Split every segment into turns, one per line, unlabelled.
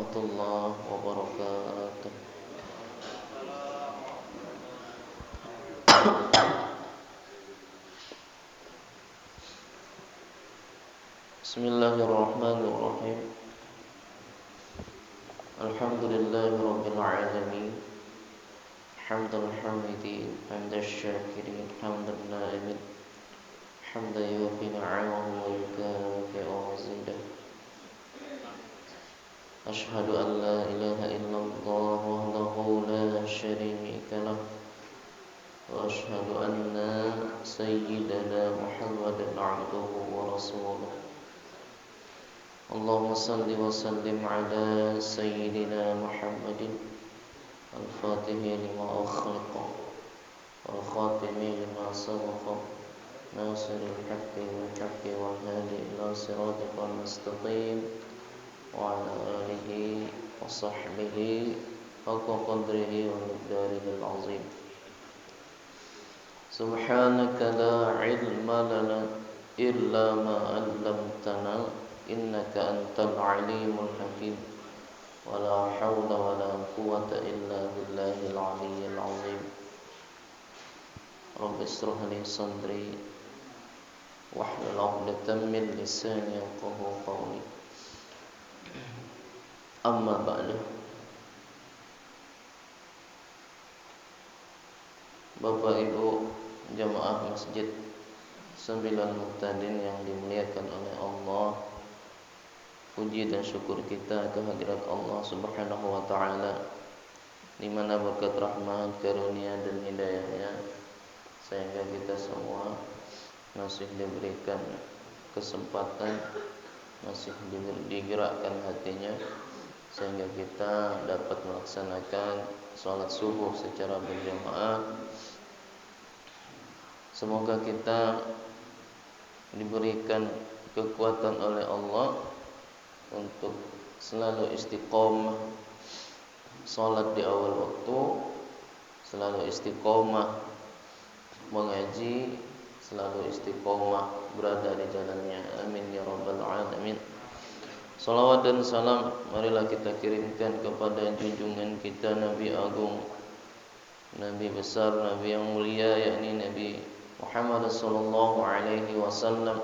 warahmatullahi wabarakatuh. Bismillahirrahmanirrahim. Alhamdulillahi rabbil alamin. Hamdal hamidin, hamdash syakirin, hamdan na'imin, hamdan yufi ni'amahu wa yukafi'u mazidah. Ashhadu an la ilaha illallah wahdahu la syarika lah. Wa ashhadu anna sayyidana Muhammadan abduhu wa rasuluh. Allahumma salli wa sallim ala sayyidina Muhammadin al-fatihi lima ukhliqa wal khatimi lima sabaqa nasiril haqqi wal haqqi wal hadi ila siratikal mustaqim wa ala alihi wa sahbihi haqqa qadrihi wa miqdarihil azim. Subhanaka la ilma lana illa ma 'allamtana innaka antal alimul hakim. Wala hawla wala quwwata illa billahil aliyyil azim. Rabbi ishrah li sadri wahlul 'uqdatam min lisani yafqahu qawli. Amma ba'du. Bapak Ibu jamaah Masjid 9 Muqtadin yang dimuliakan oleh Allah, puji dan syukur kita kehadirat Allah Subhanahu wa taala, di mana berkat rahmat, karunia dan hidayahnya sehingga kita semua masih diberikan kesempatan, masih digerakkan hatinya sehingga kita dapat melaksanakan salat subuh secara berjamaah. Semoga kita diberikan kekuatan oleh Allah untuk selalu istiqomah salat di awal waktu, selalu istiqomah mengaji, selalu istiqomah berada di jalannya. Amin ya rabbal alamin. Salawat dan salam marilah kita kirimkan kepada junjungan kita Nabi Agung, Nabi besar, Nabi yang mulia, yakni Nabi Muhammad sallallahu alaihi wasallam,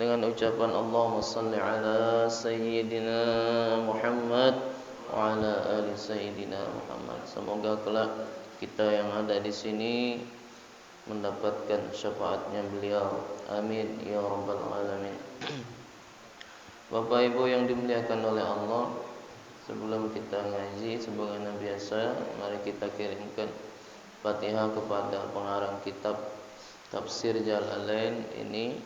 dengan ucapan Allahumma salli ala sayyidina Muhammad wa ala ali sayyidina Muhammad. Semoga kelak kita yang ada di sini mendapatkan syafaatnya beliau. Amin ya rabbal alamin. Bapak Ibu yang dimuliakan oleh Allah, sebelum kita ngaji sebagaimana biasa, mari kita kirimkan Fatihah kepada pengarang kitab Tafsir Jalalain ini.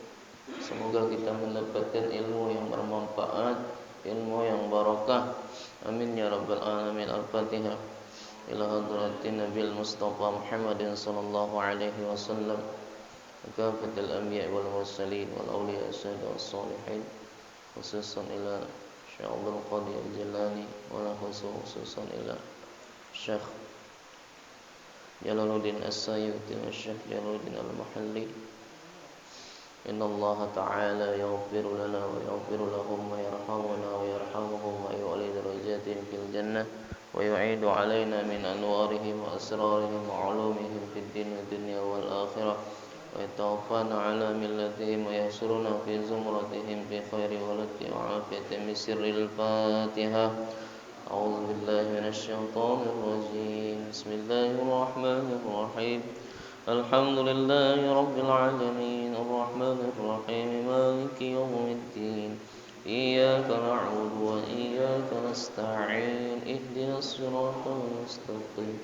Semoga kita mendapatkan ilmu yang bermanfaat, ilmu yang barakah. Amin ya rabbal alamin. Al-Fatihah. Ila hadratin Nabil Mustafa Muhammadin sallallahu alaihi wasallam, kafatul anbiya wal mursalin wal awliya was salihin, khususan ila Syekh Abdul Qadir Al-Jilani, wa khususan ila Syekh Jalaluddin As-Sayyuti wa Syekh Jalaluddin Al-Mahalli. Inna Allah Ta'ala yaghfiru lana wa yaghfiru lahum wa yarhamuna wa yarhamuhum wa yu'li darajatin fil jannah wa yu'idu alaina min anwarihim wa asrarihim wa ulumihim fid din wa dunya wal akhirah wa yatawaffana ala millatihim wa yahsuruna fi zumratihim fi khairi walati wa afiyatin min sirril Fatihah. A'udzu billahi minasy syaithanir rajim. Bismillahirrahmanirrahim. Alhamdulillahi rabbil alamin, arrahmanir rahim, maliki yaumiddin. Iyyaka na'budu wa iyyaka nasta'in. Ihdinas siratal mustaqim.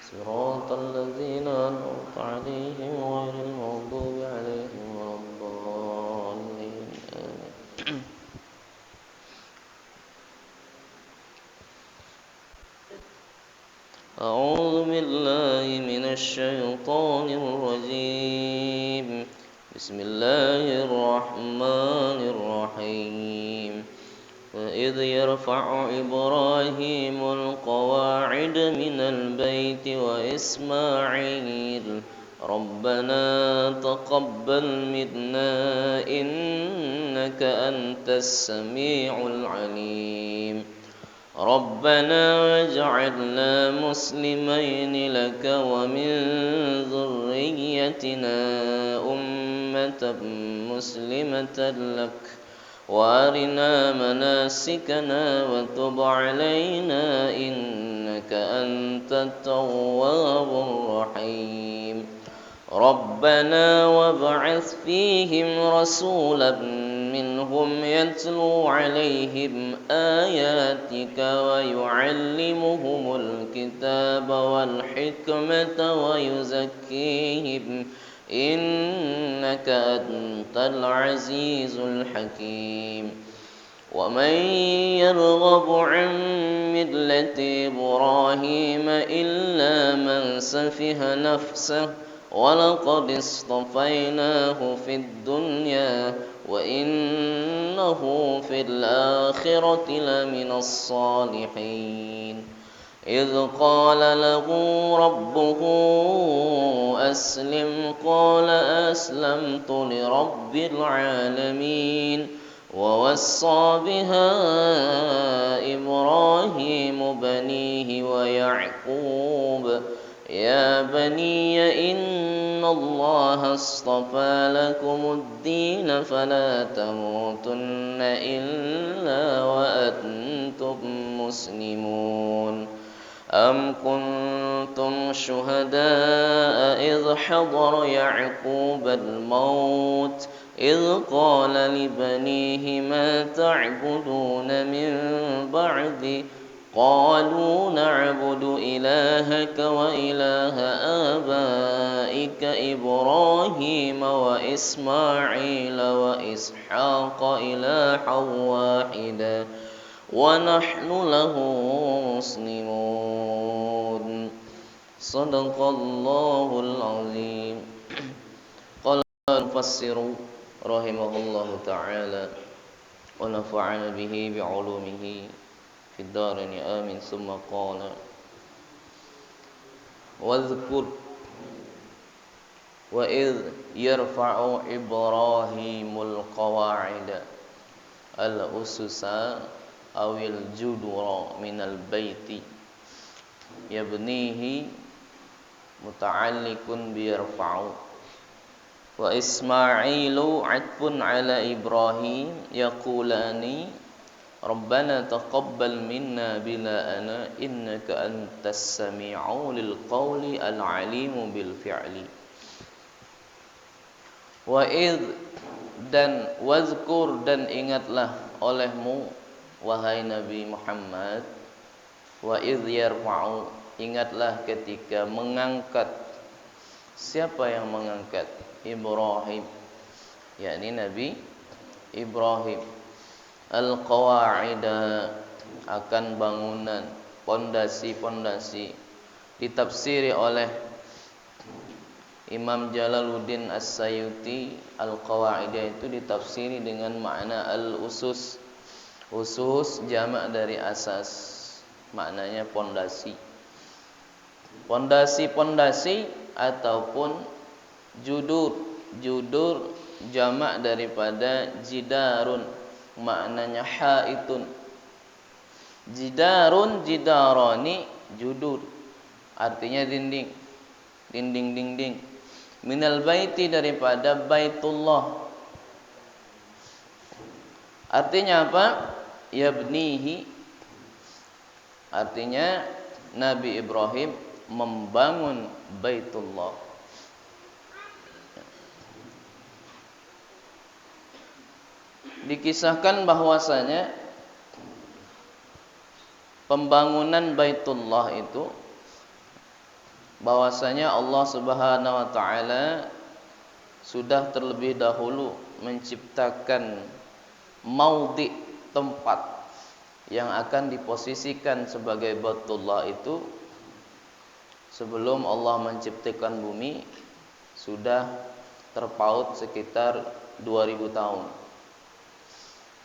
Siratal ladzina an'amta 'alaihim ghairil maghdubi 'alaihim waladdallin. Amin. أعوذ بالله من الشيطان الرجيم. بسم الله الرحمن الرحيم. وإذ يرفع إبراهيم القواعد من البيت وإسماعيل ربنا تقبل منا إنك أنت السميع العليم. ربنا واجعلنا مسلمين لك ومن ذريتنا أمة مسلمة لك وأرنا مناسكنا وتب علينا إنك أنت التواب الرحيم ربنا وابعث فيهم رسولا منهم يتلو عليهم آياتك ويعلمهم الكتاب والحكمة ويزكيهم إنك أنت العزيز الحكيم ومن يرغب عن ملة إبراهيم إلا من سفه نفسه ولقد اصطفيناه في الدنيا وإنه في الآخرة لمن الصالحين إذ قال له ربه أسلم قال أسلمت لرب العالمين ووصى بها إبراهيم بنيه ويعقوب يا بني إن الله اصطفى لكم الدين فلا تموتن إلا وأنتم مسلمون أم كنتم شهداء إذ حضر يعقوب الموت إذ قال لبنيه ما تعبدون من بعدي قالوا نعبد إلهك وإله آبائك إبراهيم وإسماعيل وإسحاق إلها واحدا ونحن له مسلمون صدق الله العظيم قال المفسر رحمه الله تعالى ونفعنا به بعلومه في الدارين آمين ثم قال واذكر وإذ يرفع إبراهيم القواعد الأسس أو الجدر من البيت يبنيه متعلق بيرفع وإسماعيل عطف على إبراهيم يقولان ربنا تقبل منا بلاءنا إنك أنت السميع للقول العليم بالفعل وإذ dan wazkur dan ingatlah olehmu wahai Nabi Muhammad wa idh yarfa'u ingatlah ketika mengangkat siapa yang mengangkat Ibrahim yakni Nabi Ibrahim al-qawa'ida akan bangunan pondasi-pondasi ditafsiri oleh Imam Jalaluddin As-Sayuti al-qawa'ida itu ditafsiri dengan makna al-usus usus jamak dari asas maknanya pondasi pondasi-pondasi ataupun judur jamak daripada jidarun maknanya haitun jidarani judur artinya dinding minal baiti daripada baitullah artinya apa yabnihi artinya Nabi Ibrahim membangun baitullah dikisahkan bahwasanya pembangunan Baitullah itu bahwasanya Allah Subhanahu wa taala sudah terlebih dahulu menciptakan maudhi tempat yang akan diposisikan sebagai Baitullah itu sebelum Allah menciptakan bumi sudah terpaut sekitar 2000 tahun.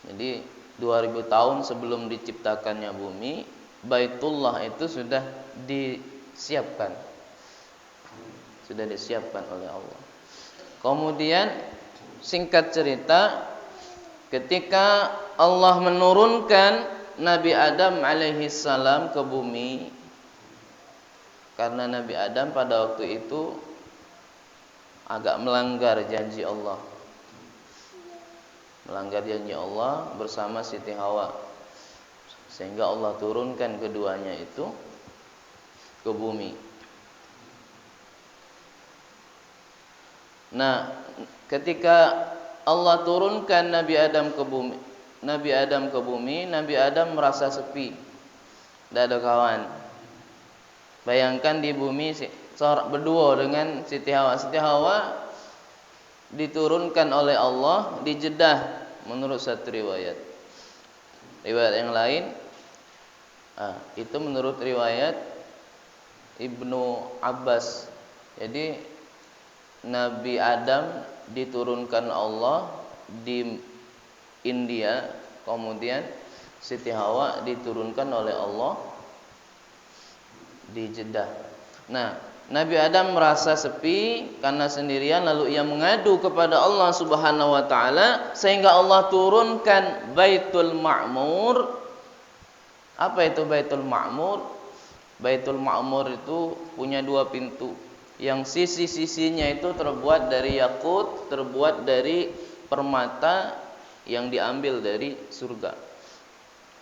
Jadi 2000 tahun sebelum diciptakannya bumi, Baitullah itu sudah disiapkan. Sudah disiapkan oleh Allah. Kemudian singkat cerita, ketika Allah menurunkan Nabi Adam alaihi salam ke bumi karena Nabi Adam pada waktu itu agak melanggar janji Allah. Melanggar janji Allah bersama Siti Hawa. Sehingga Allah turunkan keduanya itu ke bumi. Nah, ketika Allah turunkan Nabi Adam ke bumi, Nabi Adam merasa sepi. Tidak ada kawan. Bayangkan di bumi berdua dengan Siti Hawa. Siti Hawa diturunkan oleh Allah di Jeddah menurut satu riwayat. Riwayat yang lain itu menurut riwayat Ibnu Abbas. Jadi Nabi Adam diturunkan Allah di India, kemudian Siti Hawa diturunkan oleh Allah di Jeddah. Nah, Nabi Adam merasa sepi karena sendirian, lalu ia mengadu kepada Allah Subhanahu wa taala sehingga Allah turunkan Baitul Ma'mur. Apa itu Baitul Ma'mur? Baitul Ma'mur itu punya dua pintu. Yang sisi-sisinya itu terbuat dari yakut, terbuat dari permata yang diambil dari surga.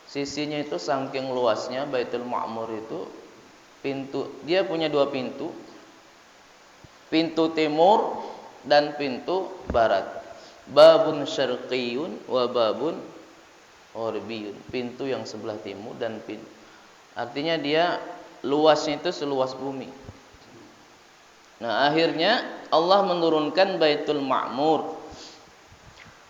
Sisinya itu saking luasnya Baitul Ma'mur itu, dia punya dua pintu. Pintu timur dan pintu barat. Babun syarqiyun wa babun gharbiyun. Pintu yang sebelah timur dan artinya dia luasnya itu seluas bumi. Nah, akhirnya Allah menurunkan Baitul Ma'mur.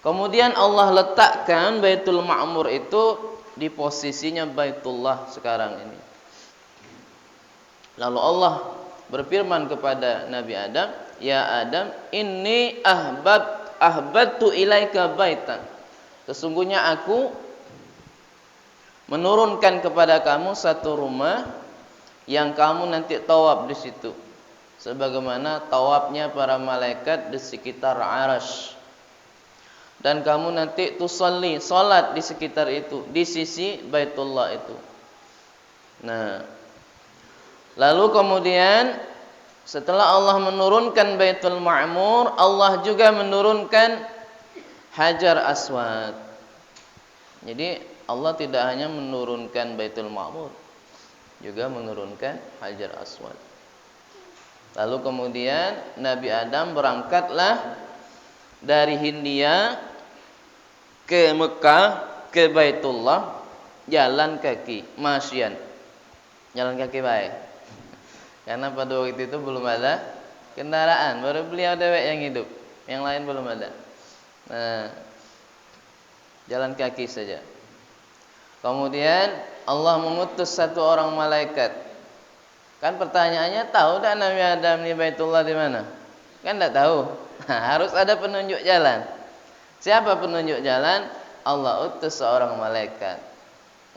Kemudian Allah letakkan Baitul Ma'mur itu di posisinya Baitullah sekarang ini. Lalu Allah berfirman kepada Nabi Adam, "Ya Adam, inni ahbadtu ilaika baitan." Sesungguhnya aku menurunkan kepada kamu satu rumah yang kamu nanti tawaf di situ. Sebagaimana tawafnya para malaikat di sekitar Arasy. Dan kamu nanti tusalli, salat di sekitar itu, di sisi Baitullah itu. Nah, lalu kemudian setelah Allah menurunkan Baitul Ma'mur, Allah juga menurunkan Hajar Aswad. Jadi Allah tidak hanya menurunkan Baitul Ma'mur, juga menurunkan Hajar Aswad. Lalu kemudian Nabi Adam berangkatlah dari Hindia ke Mekah, ke Baitullah, jalan kaki, masyian. Jalan kaki baik. Karena pada waktu itu belum ada kendaraan, baru beliau dewek yang hidup, yang lain belum ada. Nah, jalan kaki saja. Kemudian Allah mengutus satu orang malaikat. Kan pertanyaannya, tahu tak Nabi Adam di Baitullah di mana? Kan tidak tahu. Nah, harus ada penunjuk jalan. Siapa penunjuk jalan? Allah utus seorang malaikat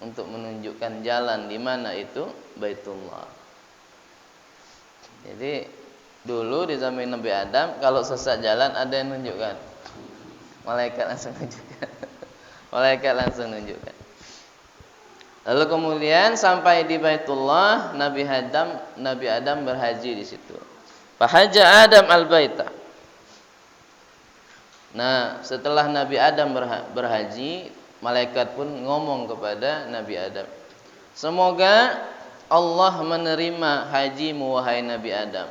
untuk menunjukkan jalan di mana itu Baitullah. Jadi dulu di zaman Nabi Adam kalau sesat jalan ada yang menunjukkan. Malaikat langsung menunjukkan. Malaikat langsung menunjukkan. Lalu kemudian sampai di Baitullah, Nabi Adam berhaji di situ. Fahaja Adam al-baita. Nah, setelah Nabi Adam berhaji, malaikat pun ngomong kepada Nabi Adam, "Semoga Allah menerima hajimu wahai Nabi Adam.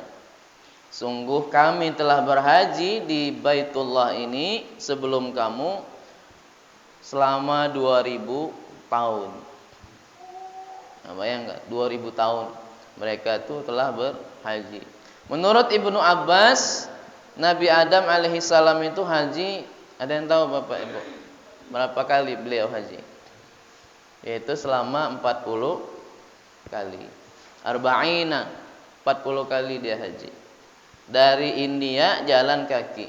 Sungguh kami telah berhaji di Baitullah ini sebelum kamu selama 2000 tahun." Nah, bayangkan 2000 tahun mereka itu telah berhaji. Menurut Ibnu Abbas, Nabi Adam alaihi salam itu haji, ada yang tahu Bapak Ibu? Berapa kali beliau haji? Yaitu selama 40 kali. Arba'ina, 40 kali dia haji. Dari India jalan kaki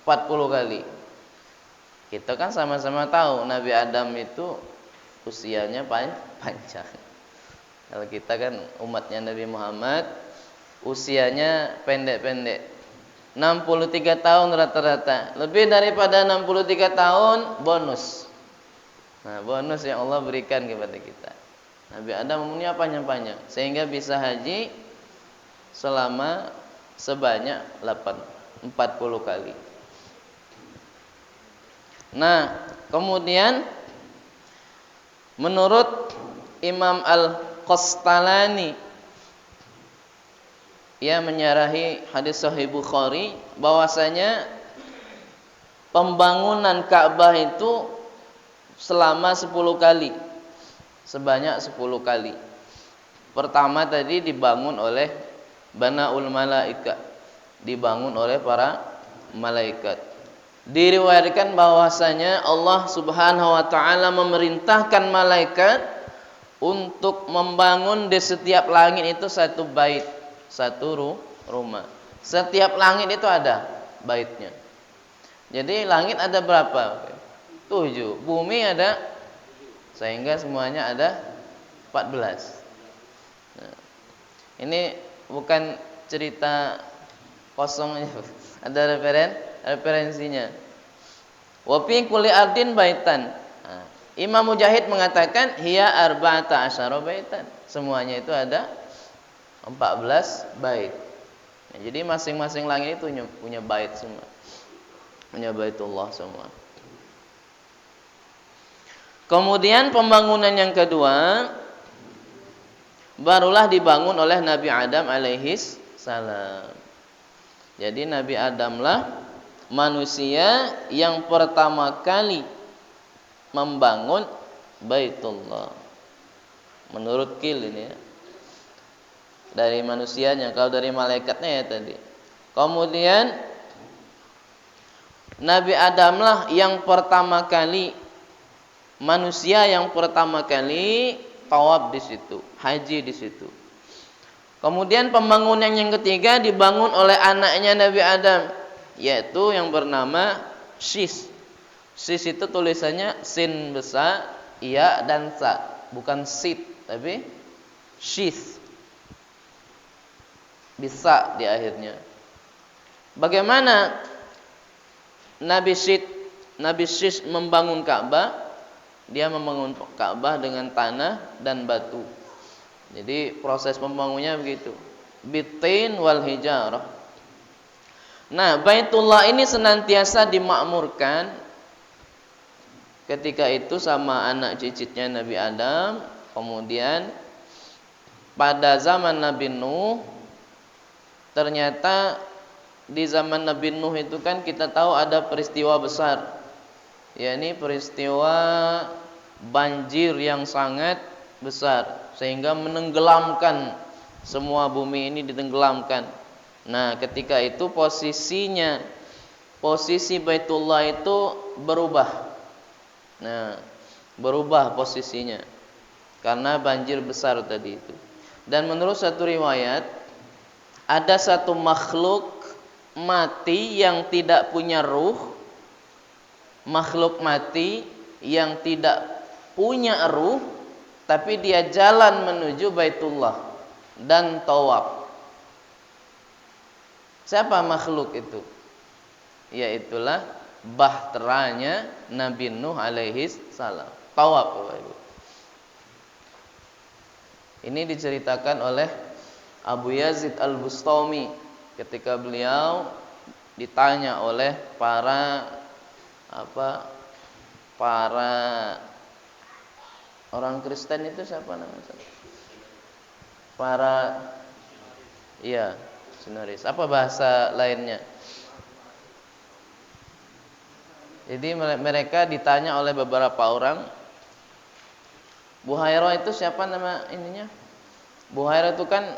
40 kali. Kita kan sama-sama tahu Nabi Adam itu usianya panjang. Kalau kita kan umatnya Nabi Muhammad, usianya pendek-pendek. 63 tahun rata-rata. Lebih daripada 63 tahun bonus. Nah, bonus yang Allah berikan kepada kita. Nabi Adam umurnya panjang-panjang sehingga bisa haji selama sebanyak 40 kali. Nah, kemudian menurut Imam Al-Qastalani, ia menyarahi hadis Sahih Bukhari bahwasanya pembangunan Ka'bah itu selama 10 kali. Sebanyak 10 kali. Pertama tadi dibangun oleh Banaul Malaika, dibangun oleh para malaikat. Diriwayatkan bahwasanya Allah Subhanahu wa taala memerintahkan malaikat untuk membangun di setiap langit itu satu bait, satu rumah. Setiap langit itu ada baitnya. Jadi langit ada berapa? 7. Bumi ada, sehingga semuanya ada 14. Nah, ini bukan cerita kosong, ada referensinya. Wa fi kulli ardin baitan. Nah, Imam Mujahid mengatakan hiya arba'ata asyara baitan. Semuanya itu ada 14 bait. Nah, jadi masing-masing langit itu punya bait semua. Punya baitullah semua. Kemudian pembangunan yang kedua barulah dibangun oleh Nabi Adam alaihis salam. Jadi Nabi Adamlah manusia yang pertama kali membangun Baitullah. Menurut Qil ini ya. Dari manusianya, kalau dari malaikatnya ya tadi. Kemudian Nabi Adamlah yang pertama kali, manusia yang pertama kali tawaf di situ, haji di situ. Kemudian pembangunan yang ketiga dibangun oleh anaknya Nabi Adam, yaitu yang bernama Shis. Shis itu tulisannya sin besar, iya dan sa, bukan sit, tapi Shis. Bisa di akhirnya. Bagaimana Nabi Shis membangun Ka'bah? Dia membangun Ka'bah dengan tanah dan batu. Jadi proses pembangunnya begitu. Bitin wal hijarah. Nah, Baitullah ini senantiasa dimakmurkan ketika itu sama anak cicitnya Nabi Adam. Kemudian pada zaman Nabi Nuh, ternyata di zaman Nabi Nuh itu kan kita tahu ada peristiwa besar, yakni peristiwa banjir yang sangat besar sehingga menenggelamkan semua bumi ini, ditenggelamkan. Nah, ketika itu posisi Baitullah itu berubah. Nah, berubah posisinya karena banjir besar tadi itu. Dan menurut satu riwayat ada satu makhluk mati yang tidak punya ruh. Makhluk mati yang tidak punya ruh, tapi dia jalan menuju Baitullah dan tawaf. Siapa makhluk itu? Yaitulah bahteranya Nabi Nuh alaihis salam. Tawaf. Ini diceritakan oleh Abu Yazid Al-Bustami ketika beliau ditanya oleh para orang Kristen itu siapa namanya? Sinaris. Apa bahasa lainnya? Jadi mereka ditanya oleh beberapa orang, Buhairah itu siapa nama ininya? Buhairah itu kan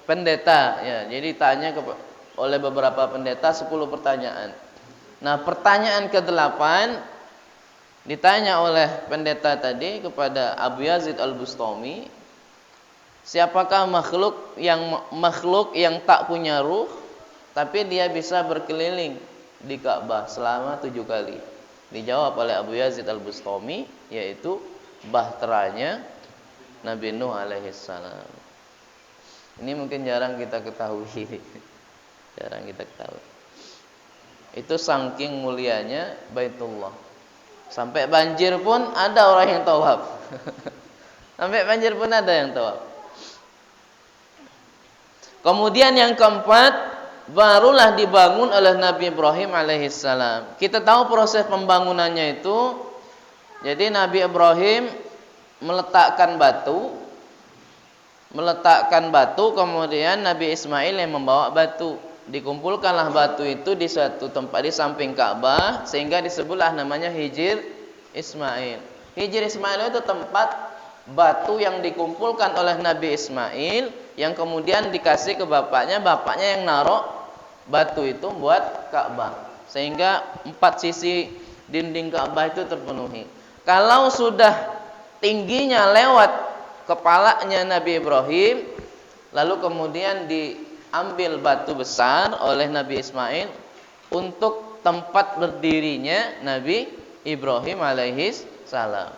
pendeta ya. Jadi ditanya oleh beberapa pendeta 10 pertanyaan. Nah, pertanyaan ke-8 ditanya oleh pendeta tadi kepada Abu Yazid Al-Bustami, siapakah makhluk yang tak punya ruh tapi dia bisa berkeliling di Ka'bah selama 7 kali? Dijawab oleh Abu Yazid Al-Bustami, yaitu bahteranya Nabi Nuh alaihissalam. Ini mungkin jarang kita ketahui. Itu saking mulianya Baitullah. Sampai banjir pun ada orang yang tawaf. Sampai banjir pun ada yang tawaf. Kemudian yang keempat, barulah dibangun oleh Nabi Ibrahim alaihissalam. Kita tahu proses pembangunannya itu. Jadi Nabi Ibrahim meletakkan batu, kemudian Nabi Ismail yang membawa batu. Dikumpulkanlah batu itu di suatu tempat di samping Ka'bah, sehingga disebutlah namanya Hijr Ismail. Hijr Ismail itu tempat batu yang dikumpulkan oleh Nabi Ismail, yang kemudian dikasih ke bapaknya yang naruh batu itu buat Ka'bah, sehingga 4 sisi dinding Ka'bah itu terpenuhi. Kalau sudah tingginya lewat kepalanya Nabi Ibrahim, lalu kemudian diambil batu besar oleh Nabi Ismail untuk tempat berdirinya Nabi Ibrahim alaihis salam.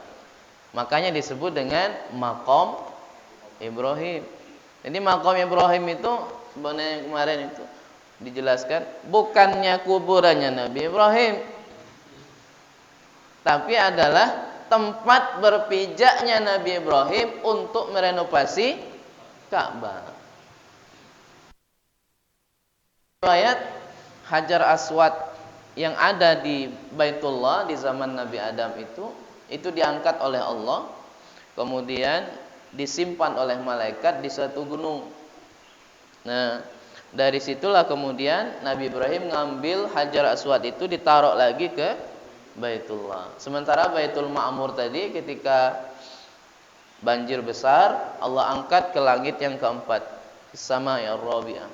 Makanya disebut dengan maqam Ibrahim. Jadi maqam Ibrahim itu sebenarnya yang kemarin itu dijelaskan bukannya kuburannya Nabi Ibrahim, tapi adalah tempat berpijaknya Nabi Ibrahim untuk merenovasi Ka'bah. Riwayat Hajar Aswad yang ada di Baitullah di zaman Nabi Adam itu diangkat oleh Allah, kemudian disimpan oleh malaikat di suatu gunung. Nah, dari situlah kemudian Nabi Ibrahim ngambil Hajar Aswad itu ditaruh lagi ke Baitullah. Sementara Baitul Ma'mur tadi ketika banjir besar, Allah angkat ke langit yang keempat, sama ya Rabi'ah.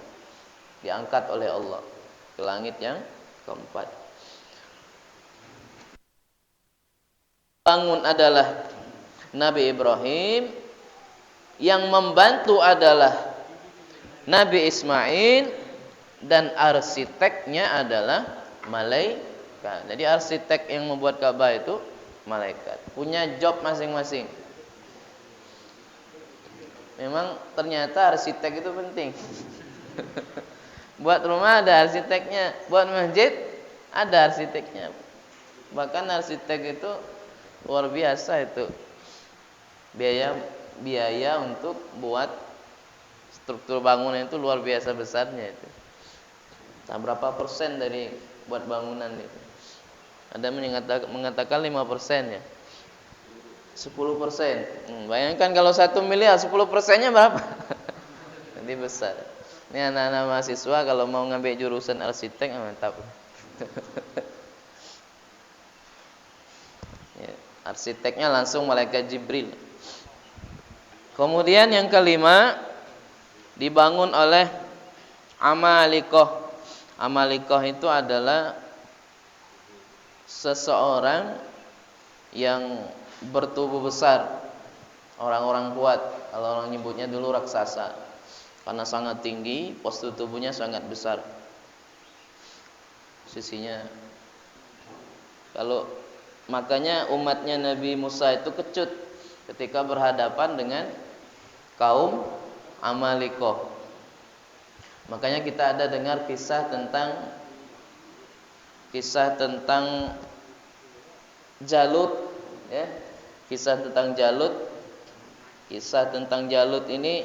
Diangkat oleh Allah ke langit yang keempat. Bangun adalah Nabi Ibrahim, yang membantu adalah Nabi Ismail, dan arsiteknya adalah malaikat. Jadi arsitek yang membuat Ka'bah itu malaikat. Punya job masing-masing. Memang ternyata arsitek itu penting. Buat rumah ada arsiteknya, buat masjid ada arsiteknya. Bahkan arsitek itu luar biasa itu. Biaya untuk buat struktur bangunan itu luar biasa besarnya itu. Nah, berapa persen dari buat bangunan itu? Ada mengatakan 5% ya. 10%. Bayangkan kalau 1 miliar 10%-nya berapa? Jadi besar. Ini anak-anak mahasiswa kalau mau ngambil jurusan arsitek mantap. Ya, arsiteknya langsung malaikat Jibril. Kemudian yang kelima, dibangun oleh Amalikoh. Amalikoh itu adalah seseorang yang bertubuh besar, orang-orang kuat. Kalau orang nyebutnya dulu raksasa, karena sangat tinggi, postur tubuhnya sangat besar. Sisinya. Kalau makanya umatnya Nabi Musa itu kecut ketika berhadapan dengan kaum Amalikoh. Makanya kita ada dengar kisah tentang Jalut, ya. Kisah tentang Jalut ini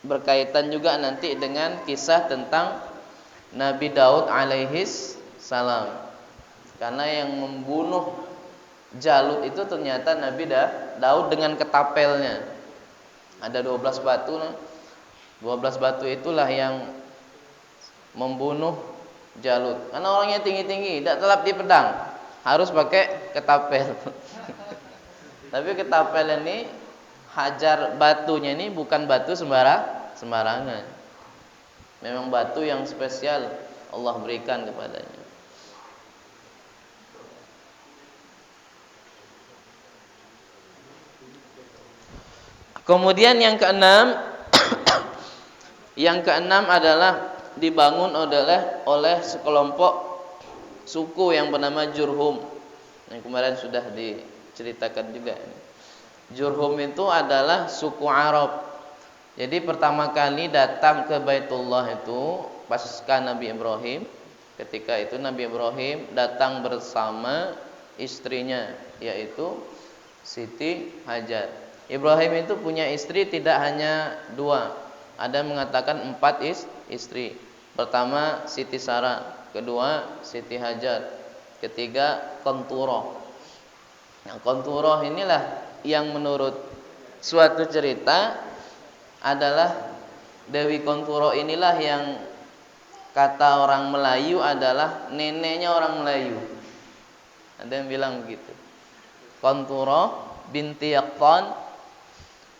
berkaitan juga nanti dengan kisah tentang Nabi Daud alaihis salam. Karena yang membunuh Jalut itu ternyata Nabi Daud dengan ketapelnya. Ada 12 batu. 12 batu itulah yang membunuh Jalut. Karena orangnya tinggi-tinggi, tidak telap di pedang, harus pakai ketapel. Tapi ketapel ini, hajar batunya ini bukan batu sembarangan. Memang batu yang spesial Allah berikan kepadanya. Kemudian yang keenam adalah dibangun oleh sekelompok suku yang bernama Jurhum. Yang kemarin sudah diceritakan juga. Jurhum itu adalah suku Arab. Jadi pertama kali datang ke Baitullah itu pasca Nabi Ibrahim. Ketika itu Nabi Ibrahim datang bersama istrinya, yaitu Siti Hajar. Ibrahim itu punya istri tidak hanya 2, ada mengatakan 4 istri. Pertama Siti Sarah, kedua Siti Hajar, ketiga Qanturah. Nah, Qanturah inilah yang menurut suatu cerita adalah Dewi Qanturah inilah yang kata orang Melayu adalah neneknya orang Melayu. Ada yang bilang begitu. Qanturah binti Yaqtan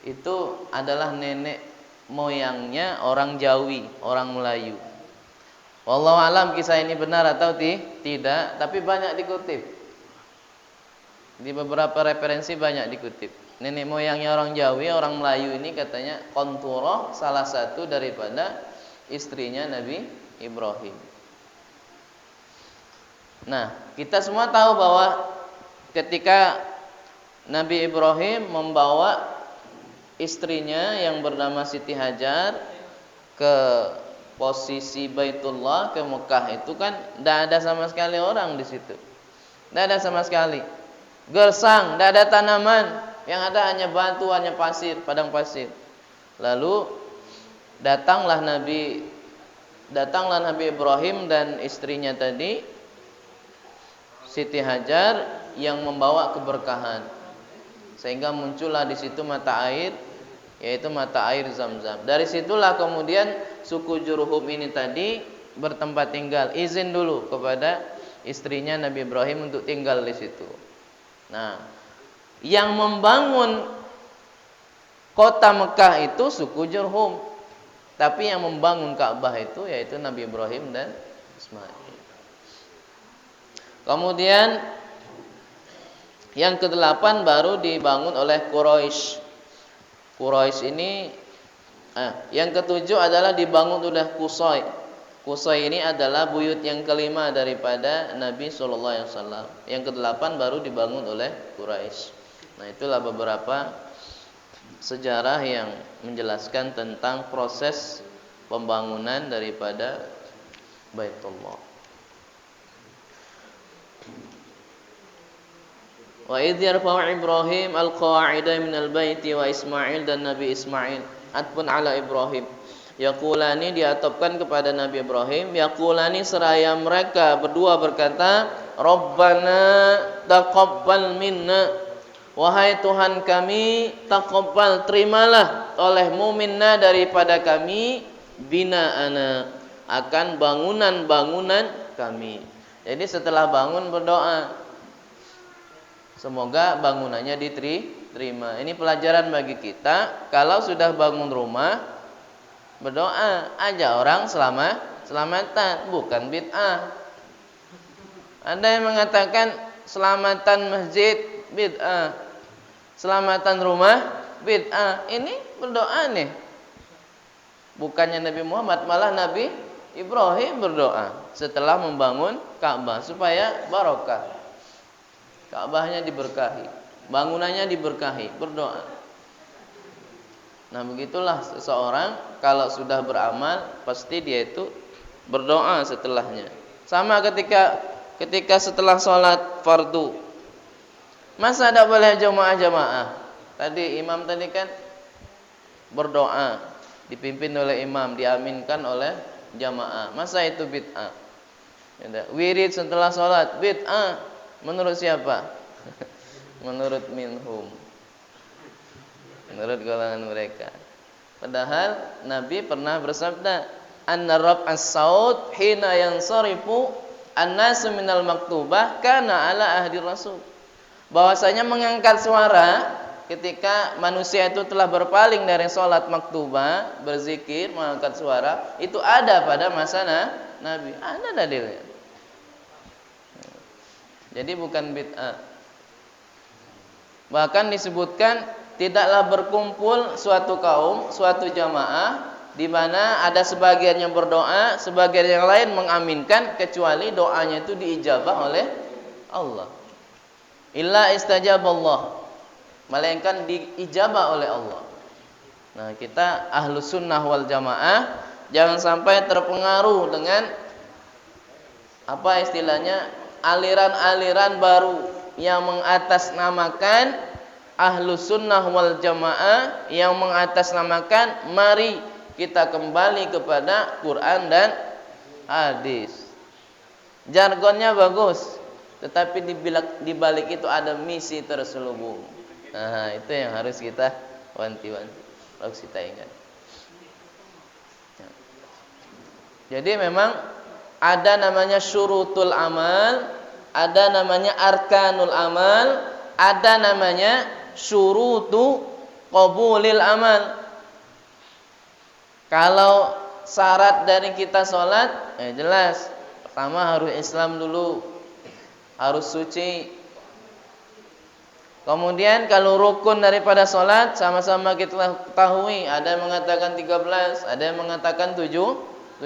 itu adalah nenek moyangnya orang Jawi, orang Melayu. Wallahu alam kisah ini benar atau tidak, tapi banyak dikutip. Di beberapa referensi banyak dikutip. Nenek moyangnya orang Jawi, orang Melayu ini katanya Qanturah salah satu daripada istrinya Nabi Ibrahim. Nah, kita semua tahu bahwa ketika Nabi Ibrahim membawa istrinya yang bernama Siti Hajar ke posisi Baitullah, ke Mekah, itu kan tidak ada sama sekali orang di situ. Tidak ada sama sekali. Gersang, tidak ada tanaman. Yang ada hanya batu, hanya pasir, padang pasir. Lalu datanglah Nabi Ibrahim dan istrinya tadi Siti Hajar yang membawa keberkahan. Sehingga muncullah di situ mata air, yaitu mata air Zam-Zam. Dari situlah kemudian suku Jurhum ini tadi bertempat tinggal. Izin dulu kepada istrinya Nabi Ibrahim untuk tinggal di situ. Nah, yang membangun kota Mekah itu suku Jurhum. Tapi yang membangun Ka'bah itu yaitu Nabi Ibrahim dan Ismail. Kemudian yang ke-8 baru dibangun oleh Quraisy. Quraisy ini yang ke-7 adalah dibangun oleh Qusay. Qusay ini adalah buyut yang kelima daripada Nabi SAW. Yang ke-8 baru dibangun oleh Quraisy. Nah, itulah beberapa sejarah yang menjelaskan tentang proses pembangunan daripada Baitullah. Wa idh yarfa'u Ibrahim al-qawa'ida minal baiti wa Ismail, dan Nabi Ismail atpun ala Ibrahim. Yaqulani diatopkan kepada Nabi Ibrahim, yaqulani seraya mereka berdua berkata, Rabbana taqabbal minna, wahai Tuhan kami, taqabbal terimalah olehmu minna daripada kami, bina'ana akan bangunan-bangunan kami. Jadi setelah bangun berdoa, semoga bangunannya diterima. Ini pelajaran bagi kita. Kalau sudah bangun rumah, berdoa aja orang selamatan, bukan bid'ah. Ada yang mengatakan selamatan masjid bid'ah, selamatan rumah bid'ah. Ini berdoa nih. Bukannya Nabi Muhammad, malah Nabi Ibrahim berdoa setelah membangun Ka'bah supaya barokah. Ka'bahnya diberkahi, bangunannya diberkahi, berdoa. Nah, begitulah seseorang kalau sudah beramal pasti dia itu berdoa setelahnya. Sama ketika setelah sholat fardu, masa tidak boleh jamaah-jamaah? Tadi imam tadi kan berdoa, dipimpin oleh imam, diaminkan oleh jamaah. Masa itu bid'ah? Wirid setelah sholat bid'ah. Menurut siapa? Menurut minhum, menurut golongan mereka. Padahal Nabi pernah bersabda, anna rab as-saut hina yansarifu an-nasu minal maktubah kana ala ahdi rasul. Bahwasanya mengangkat suara ketika manusia itu telah berpaling dari sholat maktubah, berzikir, mengangkat suara, itu ada pada masa Nabi. Ada dalilnya. Jadi bukan bid'ah. Bahkan disebutkan tidaklah berkumpul suatu kaum, suatu jamaah di mana ada sebagian yang berdoa, sebagian yang lain mengaminkan, kecuali doanya itu diijabah oleh Allah. Illa istajaballah, melainkan diijabah oleh Allah. Nah, kita ahlus sunnah wal jamaah jangan sampai terpengaruh dengan apa istilahnya aliran-aliran baru, yang mengatasnamakan Ahlus Sunnah wal Jamaah, yang mengatasnamakan mari kita kembali kepada Quran dan hadis. Jargonnya bagus, tetapi di balik itu ada misi terselubung. Nah, itu yang harus kita wanti-wanti, harus kita ingat. Jadi memang ada namanya syurutul amal, ada namanya arkanul amal, ada namanya syurutu qabulil amal. Kalau syarat dari kita sholat, jelas. Pertama harus Islam dulu, harus suci. Kemudian kalau rukun daripada sholat, sama-sama kita ketahui. Ada yang mengatakan 13, ada yang mengatakan 17.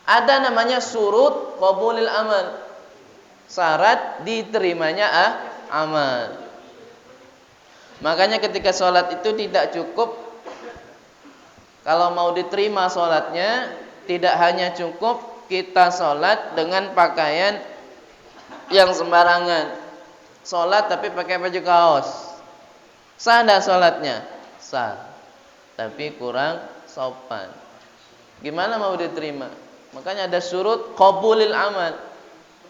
Ada namanya syurut qabulil amal, syarat diterimanya amal. Makanya ketika sholat itu tidak cukup, kalau mau diterima sholatnya, tidak hanya cukup kita sholat dengan pakaian yang sembarangan. Sholat tapi pakai baju kaos, sah dah sholatnya? Sah, tapi kurang sopan. Gimana mau diterima? Makanya ada syurut qabulil amal.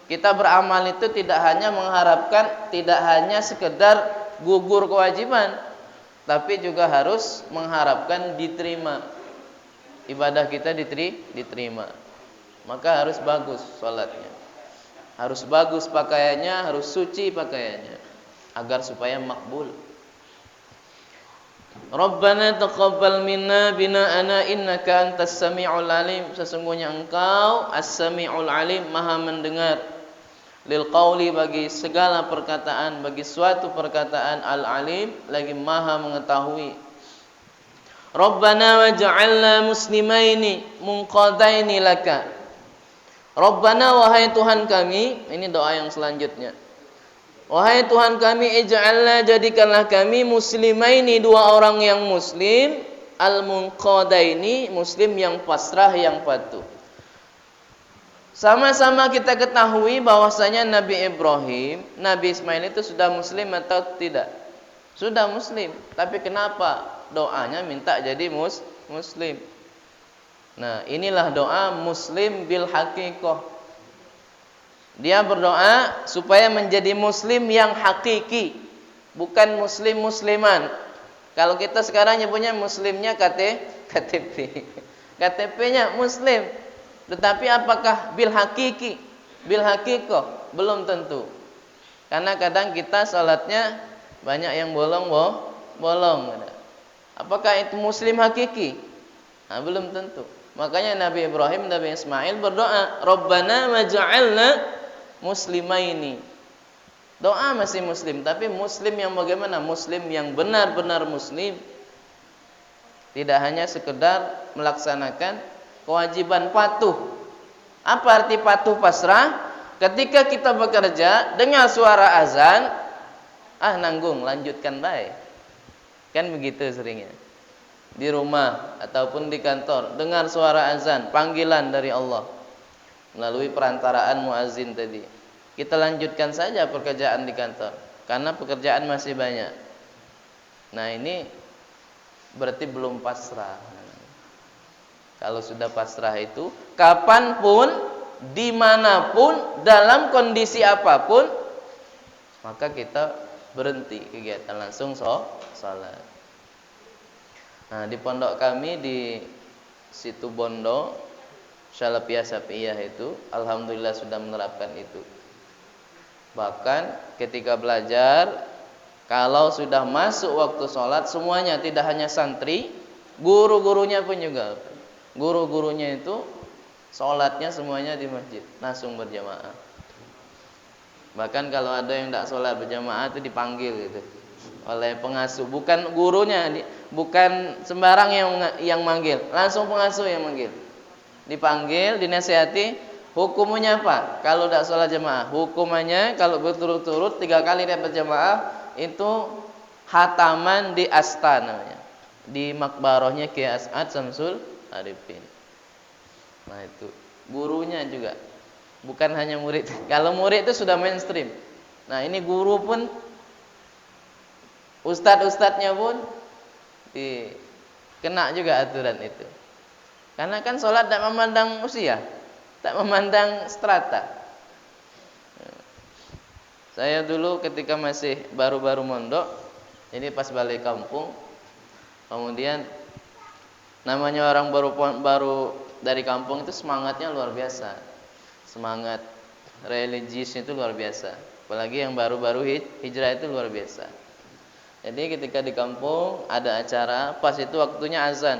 Kita beramal itu tidak hanya mengharapkan, tidak hanya sekedar gugur kewajiban, tapi juga harus mengharapkan diterima. Ibadah kita diterima. Maka harus bagus sholatnya, harus bagus pakaiannya, harus suci pakaiannya, agar supaya makbul. Rabbana taqabbal minna bina'ana innaka antas sami'ul alim. Sesungguhnya Engkau as-sami'ul alim, maha mendengar. Lil qauli, bagi segala perkataan, bagi suatu perkataan, al-alim, lagi maha mengetahui. Rabbana waj'alna muslimaini munqadaini laka. Rabbana, wahai Tuhan kami, ini doa yang selanjutnya. Wahai Tuhan kami, ij'alna, jadikanlah kami muslimaini, dua orang yang muslim, al-munqadaini, muslim yang pasrah, yang patuh. Sama-sama kita ketahui bahwasanya Nabi Ibrahim, Nabi Ismail itu sudah muslim atau tidak? Sudah muslim. Tapi kenapa doanya minta jadi muslim? Nah, inilah doa muslim bil haqiqah. Dia berdoa supaya menjadi muslim yang hakiki, bukan musliman. Kalau kita sekarang nyebutnya muslimnya KTP. KTP-nya muslim, tetapi apakah bil hakiki, bil haqiqah? Belum tentu. Karena kadang kita salatnya banyak yang bolong. Apakah itu muslim hakiki? Nah, belum tentu. Makanya Nabi Ibrahim, Nabi Ismail berdoa, Rabbana waj'alna muslimaini. Doa masih muslim, tapi muslim yang bagaimana? Muslim yang benar-benar muslim. Tidak hanya sekedar melaksanakan kewajiban patuh. Apa arti patuh pasrah? Ketika kita bekerja, dengar suara azan, nanggung, lanjutkan baik. Kan begitu seringnya. Di rumah ataupun di kantor, dengar suara azan, panggilan dari Allah melalui perantaraan muazin tadi, kita lanjutkan saja pekerjaan di kantor, karena pekerjaan masih banyak. Nah, ini berarti belum pasrah. Kalau sudah pasrah itu, kapanpun, dimanapun, dalam kondisi apapun, maka kita berhenti kegiatan, langsung sholat. Nah, di pondok kami di Situ Bondo, Syalapiyah Sapiyah itu, alhamdulillah sudah menerapkan itu. Bahkan ketika belajar, kalau sudah masuk waktu sholat, semuanya, tidak hanya santri, guru-gurunya pun juga. Guru-gurunya itu sholatnya semuanya di masjid, langsung berjamaah. Bahkan kalau ada yang tidak sholat berjamaah itu dipanggil gitu oleh pengasuh, bukan gurunya, bukan sembarang yang manggil, langsung pengasuh yang manggil. Dipanggil, dinasihati, hukumnya apa? Kalau tidak sholat jamaah, hukumannya kalau berturut-turut 3 kali dia berjamaah, itu hataman di asta namanya, di makbarahnya Kiai As'ad Samsul Arifin. Nah, itu gurunya juga, bukan hanya murid. Kalau murid itu sudah mainstream, Nah, ini guru pun, ustadz-ustadznya pun kena juga aturan itu. Karena kan sholat tak memandang usia, tak memandang strata. Saya dulu ketika masih baru-baru mondok, ini pas balik kampung, kemudian namanya orang baru dari kampung itu semangatnya luar biasa. Semangat religius itu luar biasa. Apalagi yang baru-baru hijrah itu luar biasa. Jadi ketika di kampung ada acara, pas itu waktunya azan.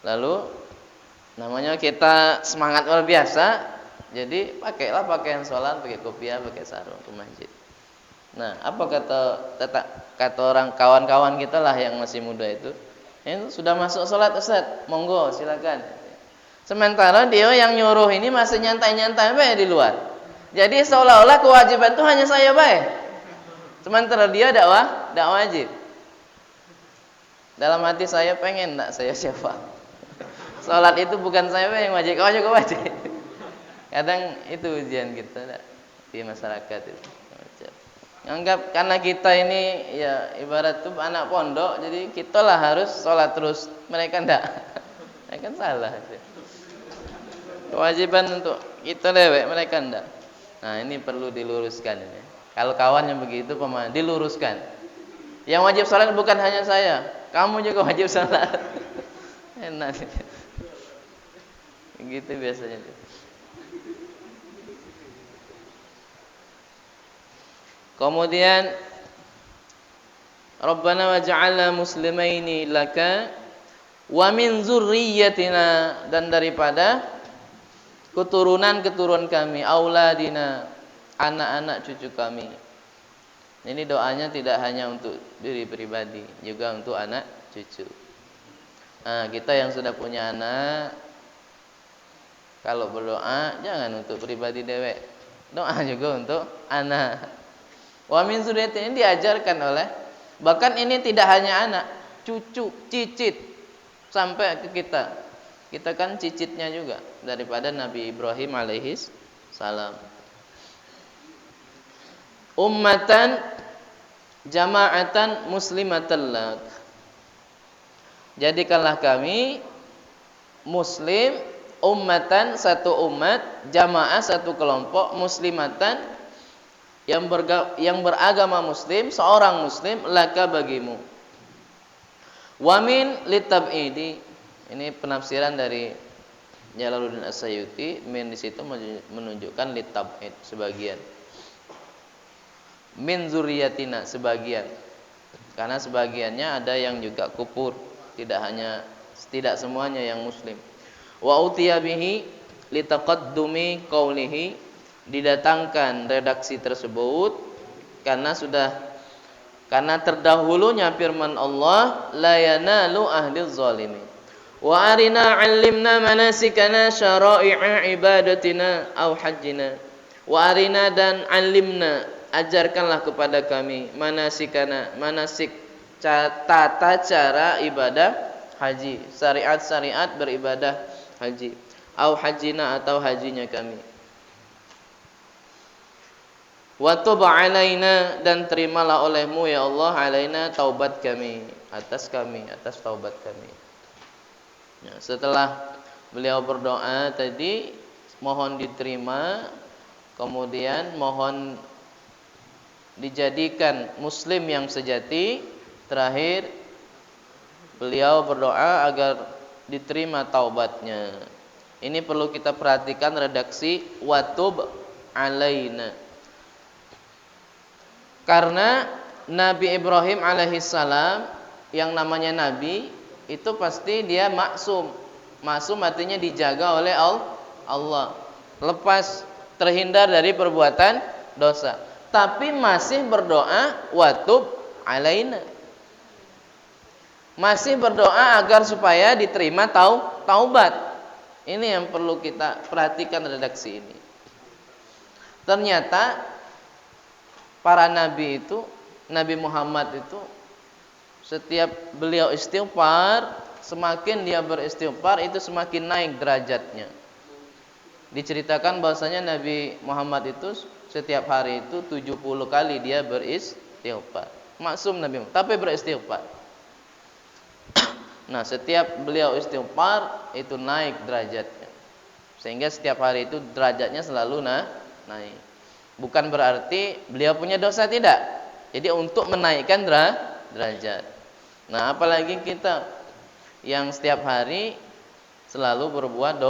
Lalu namanya kita semangat luar biasa, jadi pakailah pakaian sholat, pakai kopiah, pakai sarung ke masjid. Nah, apa kata orang kawan-kawan kita lah yang masih muda itu sudah masuk sholat Ustaz, monggo silakan. Sementara dia yang nyuruh ini masih nyantai-nyantai bae di luar. Jadi seolah-olah kewajiban itu hanya saya bae. Sementara dia dakwah wajib. Dalam hati saya pengen enggak saya siapa. Salat itu bukan saya yang wajib, kau juga wajib. Kadang itu ujian kita di masyarakat itu. Anggap karena kita ini ya ibarat tuh anak pondok, jadi kita lah harus sholat terus. Mereka enggak. Mereka kan salah. Kewajiban untuk kita dewek, mereka enggak. Nah, ini perlu diluruskan ini. Kalau kawan yang begitu diluruskan. Yang wajib sholat bukan hanya saya, kamu juga wajib sholat. Enak. Gitu biasanya. Kemudian Rabbana waj'alna muslimaini laka wa min dzurriyyatina, dan daripada keturunan kami, auladina, anak-anak cucu kami. Ini doanya tidak hanya untuk diri pribadi, juga untuk anak cucu. Nah, kita yang sudah punya anak, kalau berdoa jangan untuk pribadi dewek, doa juga untuk anak. Wa min dzurriyyatin ini diajarkan oleh, bahkan ini tidak hanya anak, cucu, cicit sampai ke kita. Kita kan cicitnya juga daripada Nabi Ibrahim alaihis salam. Ummatan jama'atan muslimatan lak. Jadikanlah kami muslim, ummatan satu umat, jamaah satu kelompok, muslimatan yang beragama muslim, seorang muslim, laka bagimu. Wamin litab'idi, ini penafsiran dari Jalaluddin As-Sayuti. Min di situ menunjukkan litab'id, sebagian. Min zuriyatina, sebagian. Karena sebagiannya ada yang juga kufur, tidak semuanya yang muslim. Wa utiya bihi litaqaddumi qaulihi, didatangkan redaksi tersebut karena terdahulunya firman Allah, la yanalu ahdiz zalimin. Wa arina 'allimna manasikana syara'i'a ibadatina au hajjina. Wa arina, dan 'allimna, ajarkanlah kepada kami, manasikana, manasik tata cara ibadah haji, syariat-syariat beribadah haji, au hajjina, atau hajinya kami. Wa tub 'alaina, dan terimalah olehmu ya Allah, 'alaina, taubat kami, atas taubat kami. Ya, setelah beliau berdoa tadi, mohon diterima, kemudian mohon dijadikan muslim yang sejati. Terakhir beliau berdoa agar diterima taubatnya. Ini perlu kita perhatikan redaksi watub alaina. Karena Nabi Ibrahim alaihissalam, yang namanya nabi itu pasti dia maksum. Maksum artinya dijaga oleh Allah, lepas, terhindar dari perbuatan dosa. Tapi masih berdoa watub alaina, masih berdoa agar supaya diterima taubat. Ini yang perlu kita perhatikan redaksi ini. Ternyata para nabi itu, Nabi Muhammad itu, setiap beliau istighfar, semakin dia beristighfar itu semakin naik derajatnya. Diceritakan bahwasanya Nabi Muhammad itu setiap hari itu 70 kali dia beristighfar. Maksum Nabi Muhammad, tapi beristighfar. Nah, setiap beliau istighfar itu naik derajatnya. Sehingga setiap hari itu derajatnya selalu naik. Bukan berarti beliau punya dosa, tidak. Jadi untuk menaikkan derajat. Nah, apalagi kita yang setiap hari selalu berbuat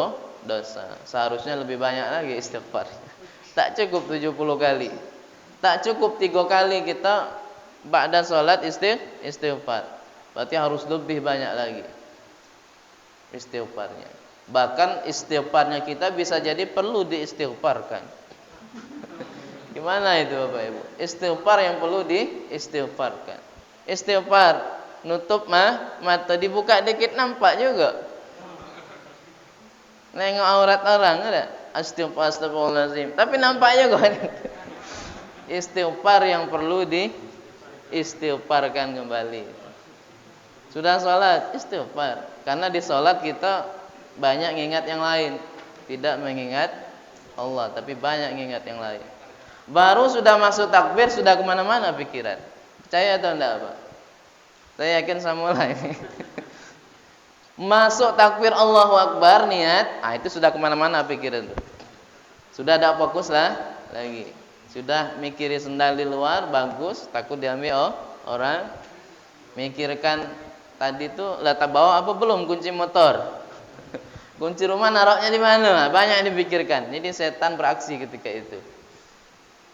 dosa. Seharusnya lebih banyak lagi istighfar. Tak cukup 70 kali. Tak cukup 3 kali kita ba'da salat istighfar. Berarti harus lebih banyak lagi istighfarnya. Bahkan istighfarnya kita bisa jadi perlu diistighfarkan. Gimana itu Bapak Ibu? Istighfar yang perlu diistighfarkan. Istighfar nutup mata, dibuka dikit nampak juga. Nengok aurat orang ada. Astagfirullahaladzim. Tapi nampaknya kok. Istighfar yang perlu diistighfarkan kembali. Sudah sholat, istighfar. Karena di sholat kita banyak mengingat yang lain. Tidak mengingat Allah, tapi banyak mengingat yang lain. Baru sudah masuk takbir, sudah kemana-mana pikiran. Percaya atau enggak Pak? Saya yakin sama lain. Masuk takbir Allahu Akbar niat, itu sudah kemana-mana pikiran tuh. Sudah tidak fokus lah lagi. Sudah mikiri sendal di luar, bagus, takut diambil orang. Mikirkan tadi tuh letak bawa apa belum kunci motor. Kunci rumah naruhnya di mana? Banyak yang dipikirkan. Jadi setan beraksi ketika itu.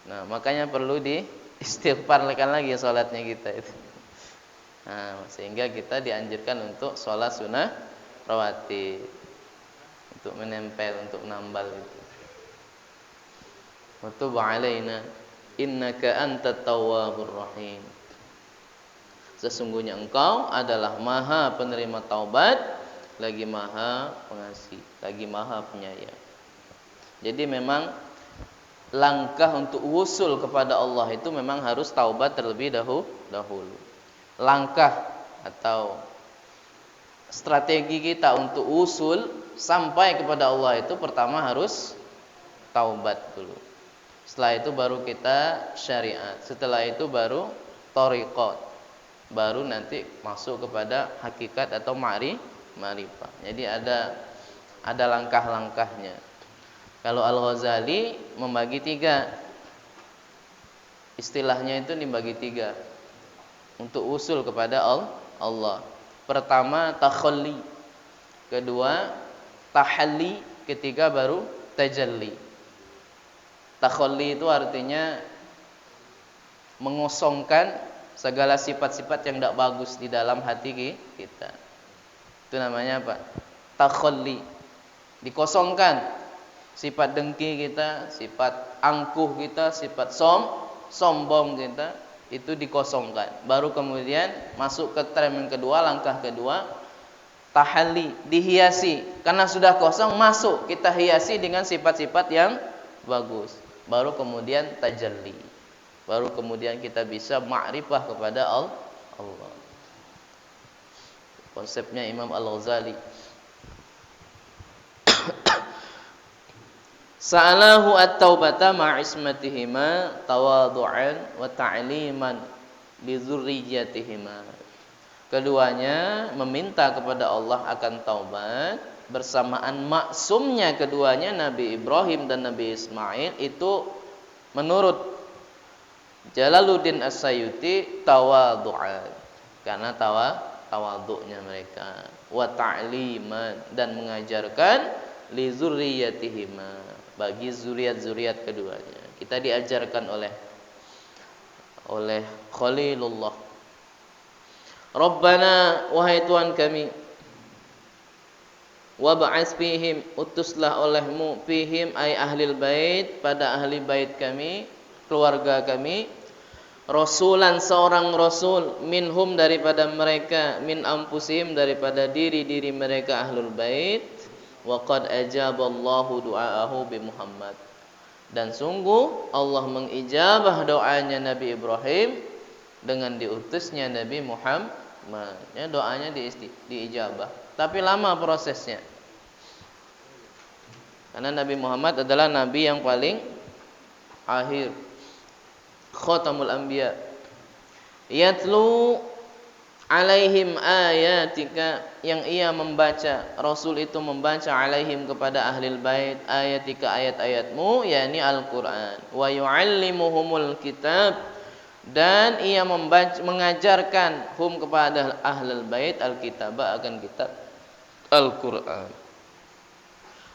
Nah, makanya perlu diistighfarkan lagi sholatnya kita itu. Nah, sehingga kita dianjurkan untuk sholat sunnah rawatib, untuk menempel, untuk menambal itu. Wa tub 'alaina innaka antat tawwabur rahim. Sesungguhnya engkau adalah maha penerima taubat, lagi maha pengasih, lagi maha penyayang. Jadi memang langkah untuk usul kepada Allah itu memang harus taubat terlebih dahulu. Langkah atau strategi kita untuk usul sampai kepada Allah itu pertama harus taubat dulu. Setelah itu baru kita syariat. Setelah itu baru thariqat. Baru nanti masuk kepada hakikat atau ma'rifah. Jadi ada langkah-langkahnya. Kalau Al-Ghazali membagi 3. Istilahnya itu dibagi 3. Untuk usul kepada Allah. Pertama takhalli, kedua tahalli, ketiga baru tajalli. Takhalli itu artinya mengosongkan segala sifat-sifat yang tidak bagus di dalam hati kita. Itu namanya apa? Takhalli. Dikosongkan sifat dengki kita, sifat angkuh kita, sifat sombong kita. Itu dikosongkan. Baru kemudian masuk ke tren yang kedua, langkah kedua, tahalli, dihiasi. Karena sudah kosong, masuk kita hiasi dengan sifat-sifat yang bagus. Baru kemudian tajalli. Baru kemudian kita bisa ma'rifah kepada Allah. Konsepnya Imam Al-Ghazali. Sa'alahu at-taubata ma'ismatihima tawadu'an wa ta'liman li dzurriyyatihima. Keduanya meminta kepada Allah akan taubat bersamaan maksumnya keduanya Nabi Ibrahim dan Nabi Ismail itu menurut Jalaluddin As-Sayuti tawadu'an karena tawaduknya mereka, wa ta'liman dan mengajarkan li dzurriyyatihima bagi zuriat-zuriat keduanya. Kita diajarkan oleh Khalilullah. Rabbana, wahai Tuhan kami, wab'ats fihim, utuslah olehmu fihim ay ahlil bait, pada ahli bait kami, keluarga kami, rasulan, seorang rasul, minhum, daripada mereka, min anfusihim, daripada diri-diri mereka ahlul bait. Wa qad ajaballahu du'aahu bi Muhammad, dan sungguh Allah mengijabah doanya Nabi Ibrahim dengan diutusnya Nabi Muhammad. Ya, doanya diijabah, tapi lama prosesnya. Karena Nabi Muhammad adalah nabi yang paling akhir khatamul anbiya. Yatlu alaihim ayatika, yang ia membaca, Rasul itu membaca alaihim kepada ahlil bait, ayatika, ayat-ayatmu, yakni Al-Qur'an. Wa yuallimuhumul kitab, dan ia mengajarkan hum kepada ahlul bait al-kitaba, akan kitab Al-Qur'an.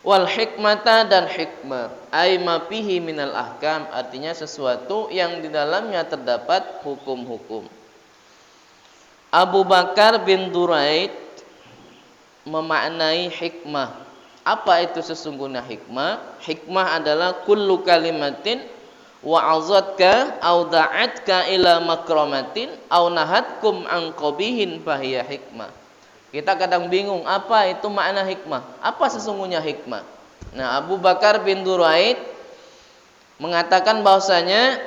Wal hikmata, dan hikmah, ay ma fihi minal ahkam, artinya sesuatu yang di dalamnya terdapat hukum-hukum. Abu Bakar bin Duraid memaknai hikmah. Apa itu sesungguhnya hikmah? Hikmah adalah kullu kalimatin wa'azatka aw da'atka ila makramatin aw nahatkum an qabihin fahiya hikmah. Kita kadang bingung apa itu makna hikmah. Apa sesungguhnya hikmah? Nah, Abu Bakar bin Duraid mengatakan bahwasanya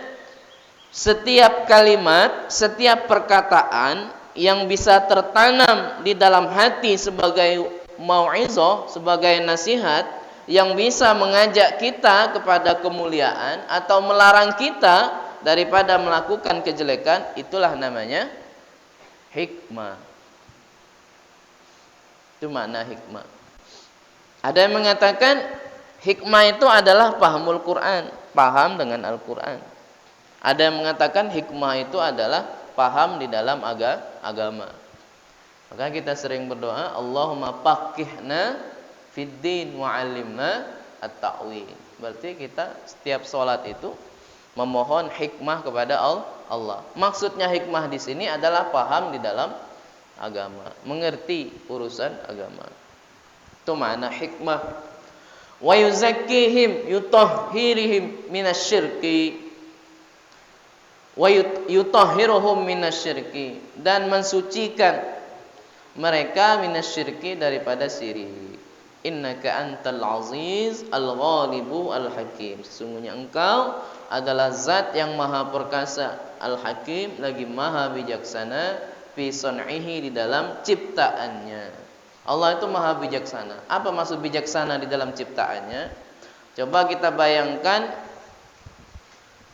setiap kalimat, setiap perkataan yang bisa tertanam di dalam hati sebagai mau'izah, sebagai nasihat, yang bisa mengajak kita kepada kemuliaan atau melarang kita daripada melakukan kejelekan, itulah namanya hikmah. Itu makna hikmah. Ada yang mengatakan hikmah itu adalah pahamul Quran, paham dengan Al-Quran. Ada yang mengatakan hikmah itu adalah paham di dalam agama. Maka kita sering berdoa, Allahumma faqihna fid din wa 'allimna at-ta'wil. Berarti kita setiap salat itu memohon hikmah kepada Allah. Maksudnya hikmah di sini adalah paham di dalam agama, mengerti urusan agama. Itu makna hikmah. Wa yuzakkihim yutahhirihim minasyirki wa yutahhiruhum minasyirki, dan mensucikan mereka minasyirki, daripada syirik. Innaka antal aziz al-ghalibu al-hakim, sesungguhnya engkau adalah zat yang maha perkasa, al-hakim, lagi maha bijaksana, fi sun'ihi, di dalam ciptaannya. Allah itu maha bijaksana. Apa maksud bijaksana di dalam ciptaannya? Coba kita bayangkan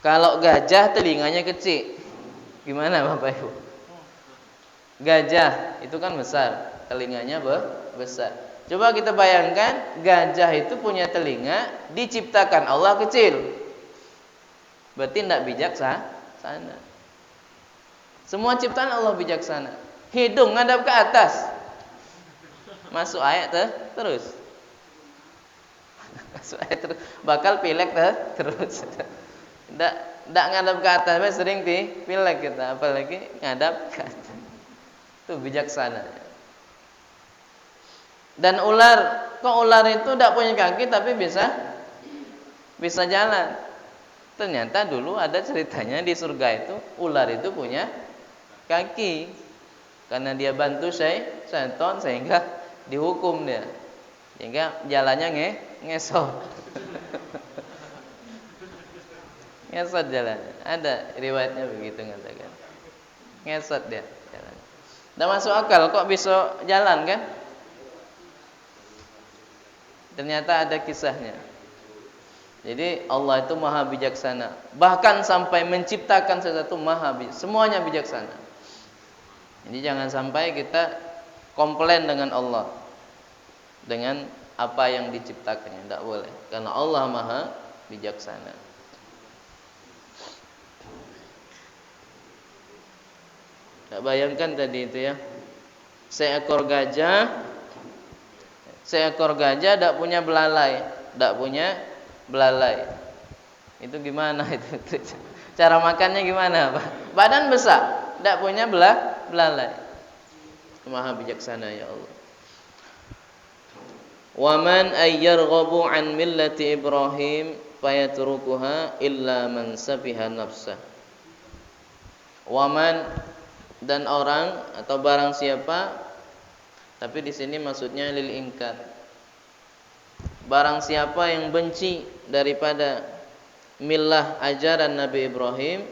kalau gajah telinganya kecil, gimana Bapak Ibu? Gajah itu kan besar, telinganya besar. Coba kita bayangkan gajah itu punya telinga, diciptakan Allah kecil. Berarti tidak bijaksana. Semua ciptaan Allah bijaksana. Hidung ngadap ke atas, masuk ayat terus. Masuk ayat terus. Bakal pilek terus. Ndak ngadap ke atas, sering pilek kita, apalagi ngadap ke atas. Itu bijaksana. Dan ular, kok ular itu tidak punya kaki tapi bisa jalan. Ternyata dulu ada ceritanya di surga itu, ular itu punya kaki, karena dia bantu syaitan sehingga dihukum dia, sehingga jalannya ngesot. Ngesot jalannya. Ada riwayatnya begitu mengatakan. Ngesot dia jalan. Tidak masuk akal, kok bisa jalan kan? Ternyata ada kisahnya. Jadi Allah itu maha bijaksana. Bahkan sampai menciptakan sesuatu semuanya bijaksana. Jadi jangan sampai kita komplain dengan Allah dengan apa yang diciptakannya, tidak boleh. Karena Allah maha bijaksana. Tak bayangkan tadi itu ya, seekor gajah tidak punya belalai. Itu gimana itu? Cara makannya gimana, Pak? Badan besar, tidak punya belalai. Maha bijaksana ya Allah. Wa man ayyarghabu an millati Ibrahim fayatrukuha illa man safiha nafsah. Wa man, dan orang atau barang siapa, tapi di sini maksudnya lil inkar. Barang siapa yang benci daripada millah ajaran Nabi Ibrahim,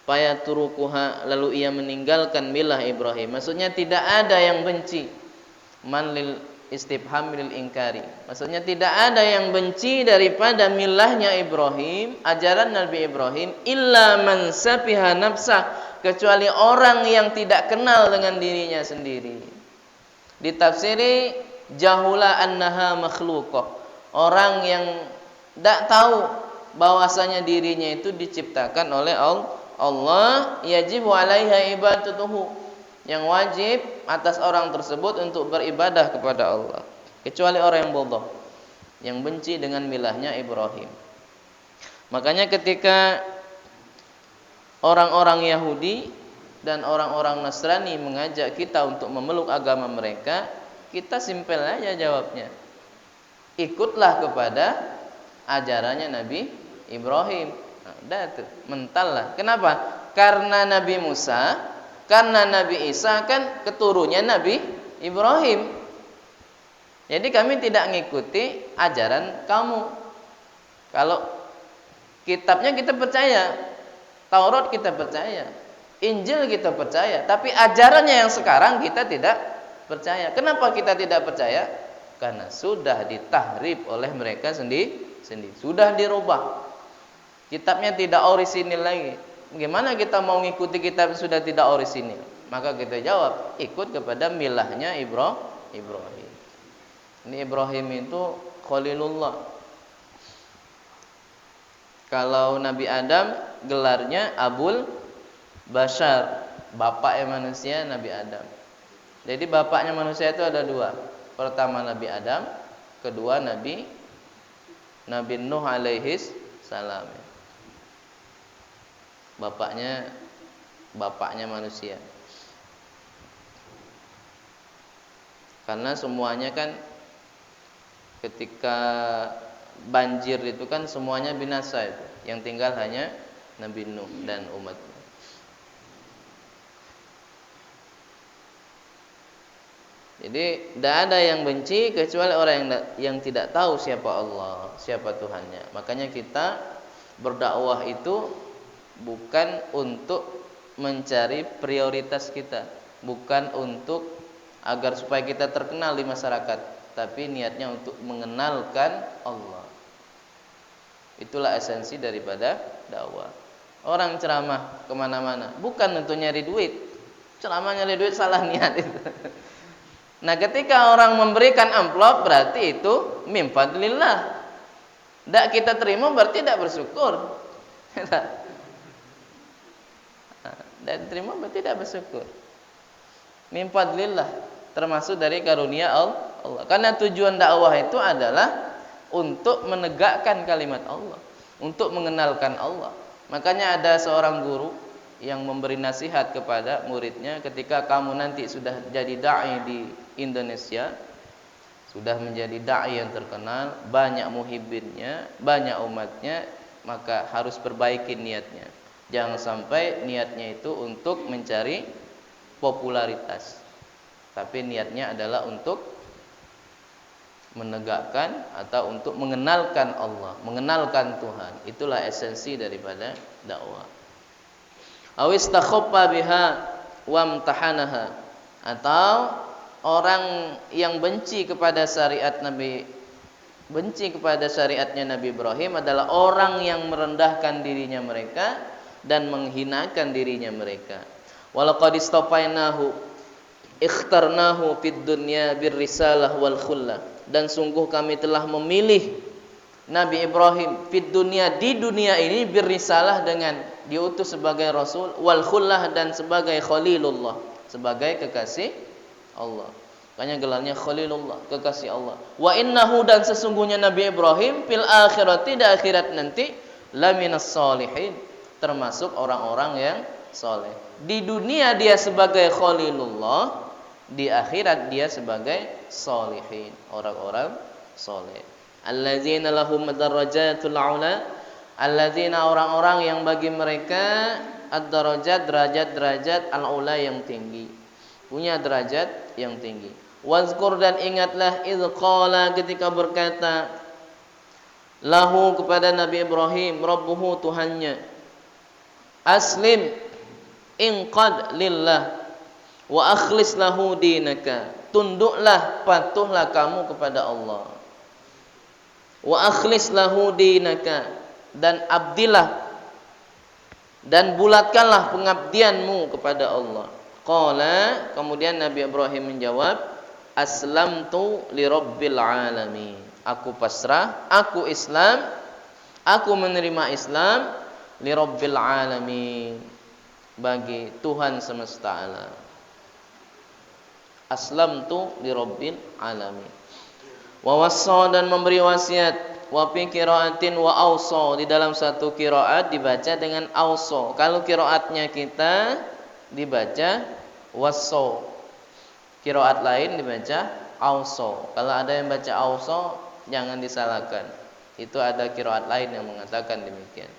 fayatrukuha, lalu ia meninggalkan millah Ibrahim. Maksudnya tidak ada yang benci. Man lil istifham lil inkari. Maksudnya tidak ada yang benci daripada milahnya Ibrahim, ajaran Nabi Ibrahim, illa man safiha nafsah, kecuali orang yang tidak kenal dengan dirinya sendiri. Ditafsiri jahula annaha makhluqah, orang yang tidak tahu bahwasanya dirinya itu diciptakan oleh Allah, yajibu alaiha ibadatuhu, yang wajib atas orang tersebut untuk beribadah kepada Allah, kecuali orang yang bodoh, yang benci dengan milahnya Ibrahim. Makanya ketika orang-orang Yahudi dan orang-orang Nasrani mengajak kita untuk memeluk agama mereka, kita simpel aja jawabnya, ikutlah kepada ajarannya Nabi Ibrahim. Nah, udah tuh, mental lah. Kenapa? Karena Nabi Musa, karena Nabi Isa kan keturunnya Nabi Ibrahim. Jadi kami tidak mengikuti ajaran kamu. Kalau kitabnya kita percaya, Taurat kita percaya, Injil kita percaya, tapi ajarannya yang sekarang kita tidak percaya. Kenapa kita tidak percaya? Karena sudah ditahrif oleh mereka sendiri. Sudah dirubah. Kitabnya tidak orisinil lagi. Bagaimana kita mau mengikuti kitab yang sudah tidak orisinil? Maka kita jawab, ikut kepada milahnya Ibrahim. Ini Ibrahim itu Khalilullah. Kalau Nabi Adam gelarnya Abul Bashar, bapaknya manusia Nabi Adam. Jadi bapaknya manusia itu ada dua. Pertama Nabi Adam, kedua Nabi Nuh alaihis salam. Bapaknya manusia. Karena semuanya kan ketika banjir itu kan semuanya binasa itu. Yang tinggal hanya Nabi Nuh dan umatnya. Jadi tidak ada yang benci kecuali orang yang tidak tahu siapa Allah, siapa Tuhannya. Makanya kita berdakwah itu bukan untuk mencari prioritas kita, bukan untuk agar supaya kita terkenal di masyarakat, tapi niatnya untuk mengenalkan Allah. Itulah esensi daripada dakwah. Orang ceramah kemana-mana bukan untuk nyari duit. Ceramah nyari duit salah niat itu. Nah, ketika orang memberikan amplop berarti itu min fadlillah. Tidak kita terima berarti tidak bersyukur. Dan terima berarti tidak bersyukur. Min fadlillah, termasuk dari karunia Allah. Karena tujuan dakwah itu adalah untuk menegakkan kalimat Allah, untuk mengenalkan Allah. Makanya ada seorang guru yang memberi nasihat kepada muridnya, ketika kamu nanti sudah jadi dai di Indonesia, sudah menjadi dai yang terkenal, banyak muhibbinnya, banyak umatnya, maka harus perbaiki niatnya. Jangan sampai niatnya itu untuk mencari popularitas, tapi niatnya adalah untuk menegakkan atau untuk mengenalkan Allah, mengenalkan Tuhan. Itulah esensi daripada dakwah. Awis takhaffa biha wamtahanaha, atau orang yang benci kepada syariat Nabi, benci kepada syariatnya Nabi Ibrahim adalah orang yang merendahkan dirinya mereka dan menghinakan dirinya mereka. Walaqad istafainahu ikhtarnahu fid dunya birrisalah wal khullah, dan sungguh kami telah memilih Nabi Ibrahim fid dunya, di dunia ini, birrisalah dengan diutus sebagai rasul, wal khullah dan sebagai khalilullah, sebagai kekasih Allah. Makanya gelarnya Khalilullah, kekasih Allah. Wa innahu, dan sesungguhnya Nabi Ibrahim fil akhirati, di akhirat nanti, laminas sholihin, termasuk orang-orang yang soleh. Di dunia dia sebagai Khalilullah, di akhirat dia sebagai sholihin, orang-orang soleh. Alladzina lahum darajatul ula, alladzina, orang-orang yang bagi mereka ad-darajat, derajat-derajat al-ula yang tinggi, punya derajat yang tinggi. Wazkur, dan ingatlah, idz qala, ketika berkata, lahu, kepada Nabi Ibrahim, rabbuhu, Tuhannya, aslim inqad lillah wa akhlis lahu dinaka, tunduklah, patuhlah kamu kepada Allah. Wa akhlis lahu dinaka, dan abdilah dan bulatkanlah pengabdianmu kepada Allah. Qala, kemudian Nabi Ibrahim menjawab, aslamtu li rabbil alamin. Aku pasrah, aku Islam, aku menerima Islam li rabbil alamin, bagi Tuhan semesta alam. Aslamtu li rabbil alamin. Wa wassa, dan memberi wasiat, wa fi qiraatin wa awsa, di dalam satu qiraat dibaca dengan awsa. Kalau qiraatnya kita dibaca wassa, qiraat lain dibaca awsa. Kalau ada yang baca awsa, jangan disalahkan. Itu ada qiraat lain yang mengatakan demikian.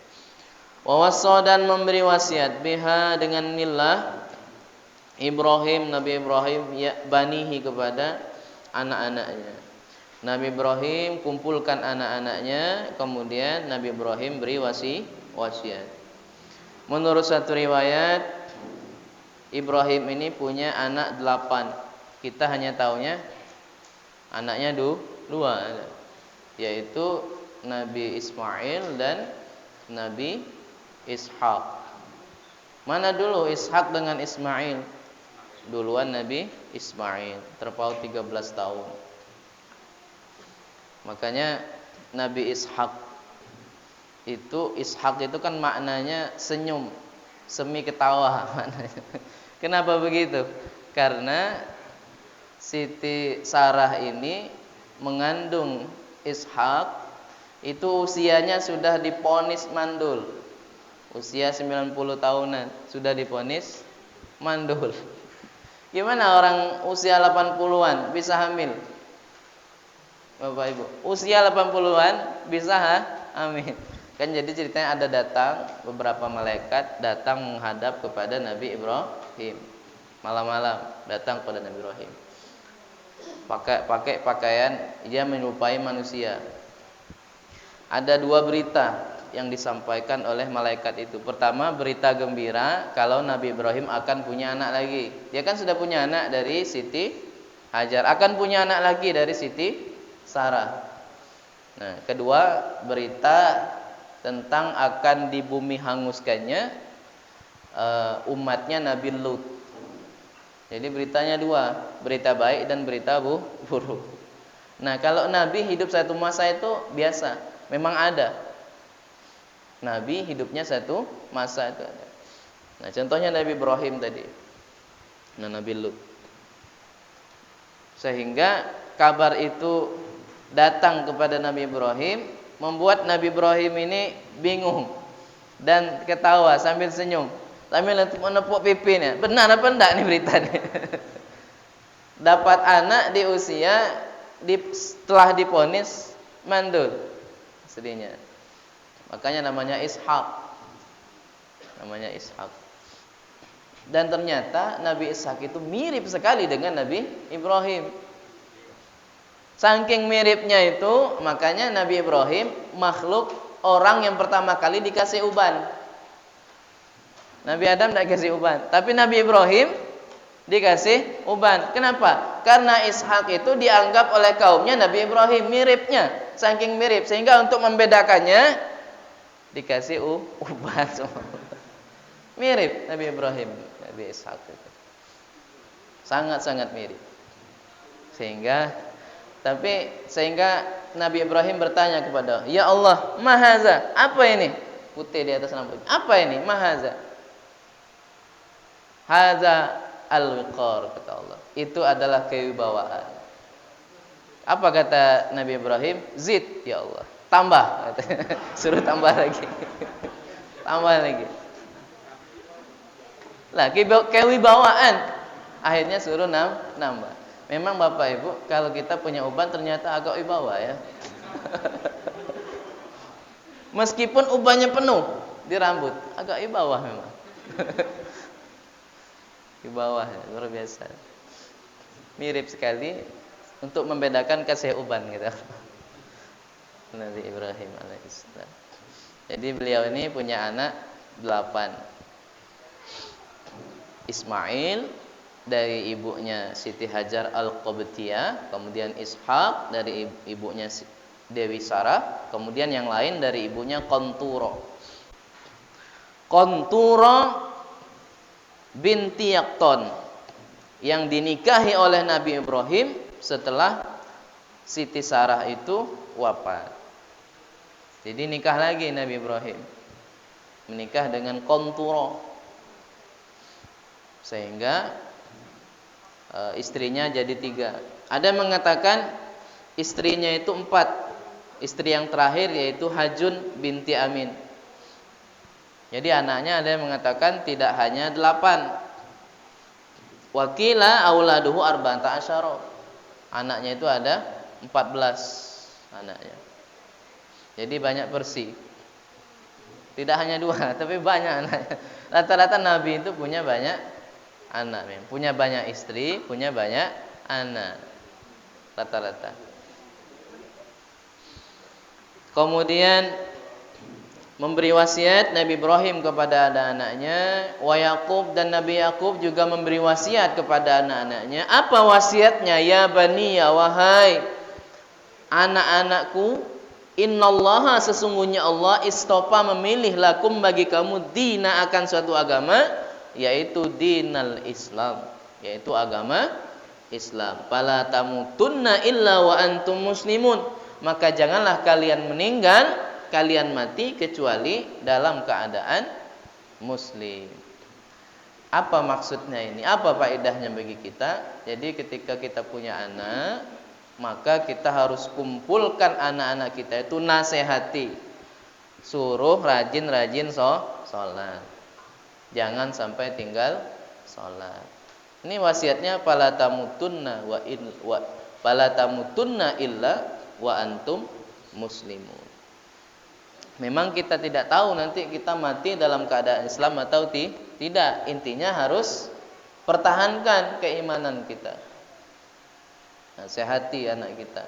Wa wassa, dan memberi wasiat, biha, dengan millah Ibrahim, Nabi Ibrahim, ya banihi, kepada anak-anaknya. Nabi Ibrahim kumpulkan anak-anaknya, kemudian Nabi Ibrahim beri wasiat. Menurut satu riwayat, Ibrahim ini punya anak 8. Kita hanya taunya anaknya 2, yaitu Nabi Ismail dan Nabi Ishak. Mana dulu Ishak dengan Ismail? Duluan Nabi Ismail, terpaut 13 tahun. Makanya Nabi Ishak itu kan maknanya senyum, semi ketawa maknanya. Kenapa begitu? Karena Siti Sarah ini mengandung Ishak, itu usianya sudah diponis mandul. Usia 90 tahunan sudah diponis mandul. Gimana orang usia 80-an bisa hamil? Bapak Ibu, usia 80-an bisa hamil. Kan jadi ceritanya ada datang beberapa malaikat datang menghadap kepada Nabi Ibrahim. Malam-malam datang kepada Nabi Ibrahim. Pakai pakaian dia menyerupai manusia. Ada 2 berita yang disampaikan oleh malaikat itu. Pertama, berita gembira kalau Nabi Ibrahim akan punya anak lagi. Dia kan sudah punya anak dari Siti Hajar, akan punya anak lagi dari Siti Sarah. Nah, kedua, berita tentang akan di bumi hanguskannya umatnya Nabi Lut. Jadi beritanya 2, berita baik dan berita buruk. Nah, kalau Nabi hidup satu masa itu biasa, memang ada. Nabi hidupnya satu masa itu ada. Nah, contohnya Nabi Ibrahim tadi. Nah, Nabi Lut. Sehingga kabar itu datang kepada Nabi Ibrahim, membuat Nabi Ibrahim ini bingung dan ketawa sambil senyum, sambil menepuk pipinya. Benar apa enggak nih berita nih? Dapat anak di usia setelah diponis mandul sedihnya. Makanya namanya Ishak. Namanya Ishak. Dan ternyata Nabi Ishak itu mirip sekali dengan Nabi Ibrahim. Saking miripnya itu, makanya Nabi Ibrahim makhluk orang yang pertama kali dikasih uban. Nabi Adam tidak dikasih uban, tapi Nabi Ibrahim dikasih uban. Kenapa? Karena Ishak itu dianggap oleh kaumnya Nabi Ibrahim miripnya, saking mirip sehingga untuk membedakannya dikasih uban semua. Mirip Nabi Ibrahim, Nabi Ishak itu. Sangat-sangat mirip. Sehingga Nabi Ibrahim bertanya kepada, "Ya Allah, mahaza? Apa ini?" Putih di atas rambutnya. "Apa ini? Mahaza?" "Haza al-wiqar," kata Allah. Itu adalah kewibawaan. Apa kata Nabi Ibrahim? "Zid, ya Allah." Tambah, suruh tambah lagi. Tambah lagi. Lah, kewibawaan. Akhirnya suruh nambah. Memang Bapak Ibu, kalau kita punya uban ternyata agak wibawa ya. Meskipun ubannya penuh di rambut, agak wibawa memang. Wibawa, luar biasa. Mirip sekali untuk membedakan kasih uban gitu. Nabi Ibrahim alaihissalam. Jadi beliau ini punya anak 8. Ismail, dari ibunya Siti Hajar Al-Qabtiyah, kemudian Ishaq dari ibunya Dewi Sarah, kemudian yang lain dari ibunya Qanturo. Qanturo binti Yaqton yang dinikahi oleh Nabi Ibrahim setelah Siti Sarah itu wafat. Jadi nikah lagi Nabi Ibrahim, menikah dengan Qanturo, sehingga istrinya jadi 3. Ada mengatakan istrinya itu 4. Istri yang terakhir yaitu Hajun binti Amin. Jadi anaknya ada yang mengatakan tidak hanya 8. Wakila auladuhu arba'ata asyara. Anaknya itu ada 14 anaknya. Jadi banyak versi. Tidak hanya 2, tapi banyak anaknya. Rata-rata Nabi itu punya banyak anak, punya banyak istri, punya banyak anak. Rata-rata. Kemudian memberi wasiat Nabi Ibrahim kepada anak-anaknya, wa Yaqub, dan Nabi Yaqub juga memberi wasiat kepada anak-anaknya. Apa wasiatnya? Ya bani, ya wahai anak-anakku, innallaha, sesungguhnya Allah, istofa, memilih, lakum, bagi kamu, dina, akan suatu agama, yaitu dinal Islam, yaitu agama Islam. Fala tamutunna illa wa antum muslimun, maka janganlah kalian meninggal, kalian mati kecuali dalam keadaan muslim. Apa maksudnya ini? Apa faedahnya bagi kita? Jadi ketika kita punya anak, maka kita harus kumpulkan anak-anak kita itu, nasihati, suruh rajin-rajin sholat. Jangan sampai tinggal sholat. Ini wasiatnya, fala tamutunna illa wa antum muslimun. Memang kita tidak tahu nanti kita mati dalam keadaan Islam atau tidak. Intinya harus pertahankan keimanan kita. Nasihati anak kita,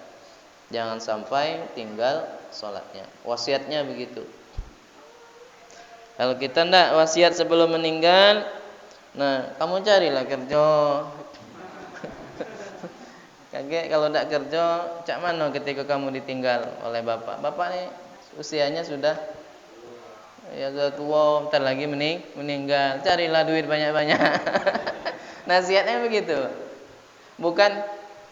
jangan sampai tinggal sholatnya. Wasiatnya begitu. Kalau kita tidak wasiat sebelum meninggal, nah kamu carilah kerja. Kakek kalau tidak kerja, cak mana ketika kamu ditinggal oleh bapak? Bapak ini usianya sudah tua, bentar lagi meninggal. Carilah duit banyak-banyak. Nasihatnya begitu. Bukan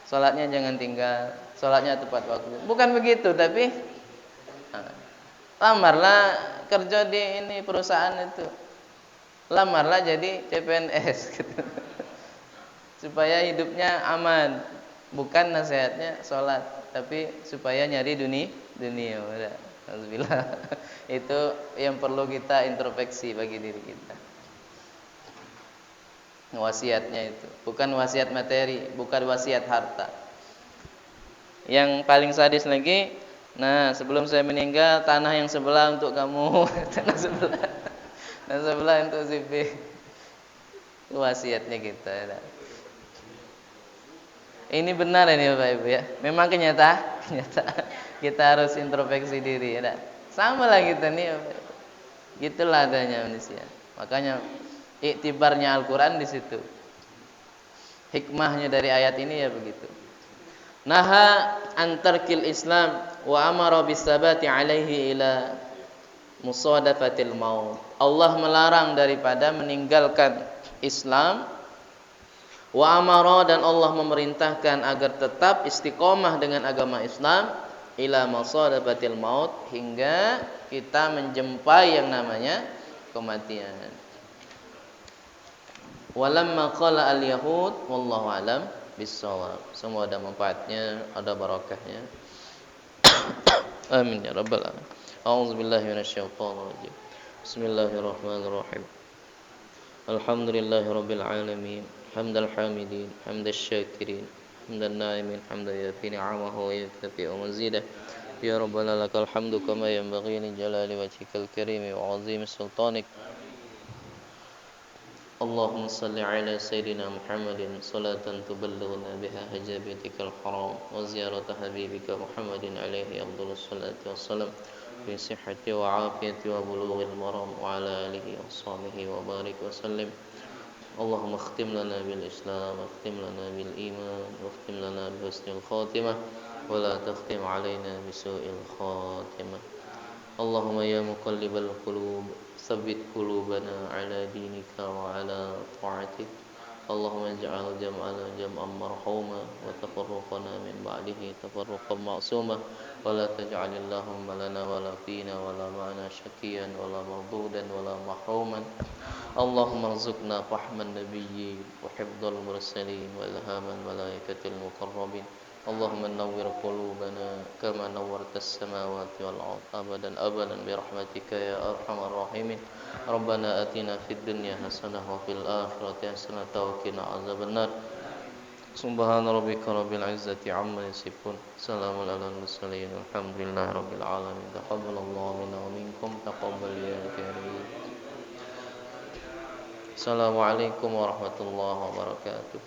sholatnya jangan tinggal, sholatnya tepat waktu. Bukan begitu, tapi lamarlah kerja di ini perusahaan itu. Lamarlah jadi CPNS gitu. Supaya hidupnya aman. Bukan nasihatnya sholat, tapi supaya nyari dunia. Alhamdulillah. Itu yang perlu kita introspeksi bagi diri kita. Wasiatnya itu bukan wasiat materi, bukan wasiat harta. Yang paling sadis lagi, nah sebelum saya meninggal, tanah yang sebelah untuk kamu, tanah sebelah untuk si B. Wasiatnya kita. Ini benar ini Bapak Ibu ya. Memang kenyataan. Kita harus introspeksi diri ya. Sama lah kita nih. Gitulah adanya manusia. Makanya iktibarnya Al-Qur'an di situ. Hikmahnya dari ayat ini ya begitu. Naha antarkil Islam wa amara bisabati alaihi ila musadafatil maut. Allah melarang daripada meninggalkan Islam. Wa amara, dan Allah memerintahkan agar tetap istiqomah dengan agama Islam, ila masadafatil maut, hingga kita menjumpai yang namanya kematian. Walamma qala al-yahud wallahu alam bissawab. Semua ada manfaatnya, ada barakahnya. Amin ya rabbal alamin. A'udzubillahi minasyaitonir rajim. Bismillahirrahmanirrahim. Alhamdulillahirabbil alamin. Hamdal hamidin, hamdal syakirin, hamdal naimin, hamdal yafi ni'amahu wa yakfi wa mazidah. Ya rabbana lakal hamdu kama yanbaghi li jalali wajhikal karim wa 'azimi sultanik. Allahumma salli ala sayyidina Muhammadin salatan tuballighuna biha hajabatikal haram wa ziyarata habibika Muhammadin alaihi afdhalus salatu wassalam bi sihhati wa afiyati wa bulughil maram wa ala alihi wa sahbihi wa barik wa sallim. اللهم اختم لنا بالإسلام واختم لنا بالإيمان واختم لنا بحسن الخاتمة ولا تختم علينا بسوء الخاتمة. اللهم يا مقلب القلوب ثبت قلوبنا على دينك وعلى طاعتك. اللهم اجعل جمعنا جمعا مرحوما وتفرقنا من بعده تفرقا معصوما ولا تجعل اللهم لنا ولا فينا ولا معنا شقيا ولا مردودا ولا محروما. اللهم ارزقنا فهم النبيين وحفظ المرسلين والهام الملائكة المقربين. اللهم نور قلوبنا كما نورت السماوات والأرض أبدا أبدا برحمتك يا أرحم الراحمين. ربنا آتنا في الدنيا حسنة وفي الآخرة حسنة وقنا عذاب النار. سبحان ربك رب العزة عما يصفون سلام على المرسلين الحمد لله رب العالمين. تقبل الله منا ومنكم تقبل يا كريم. Assalamualaikum warahmatullahi wabarakatuh.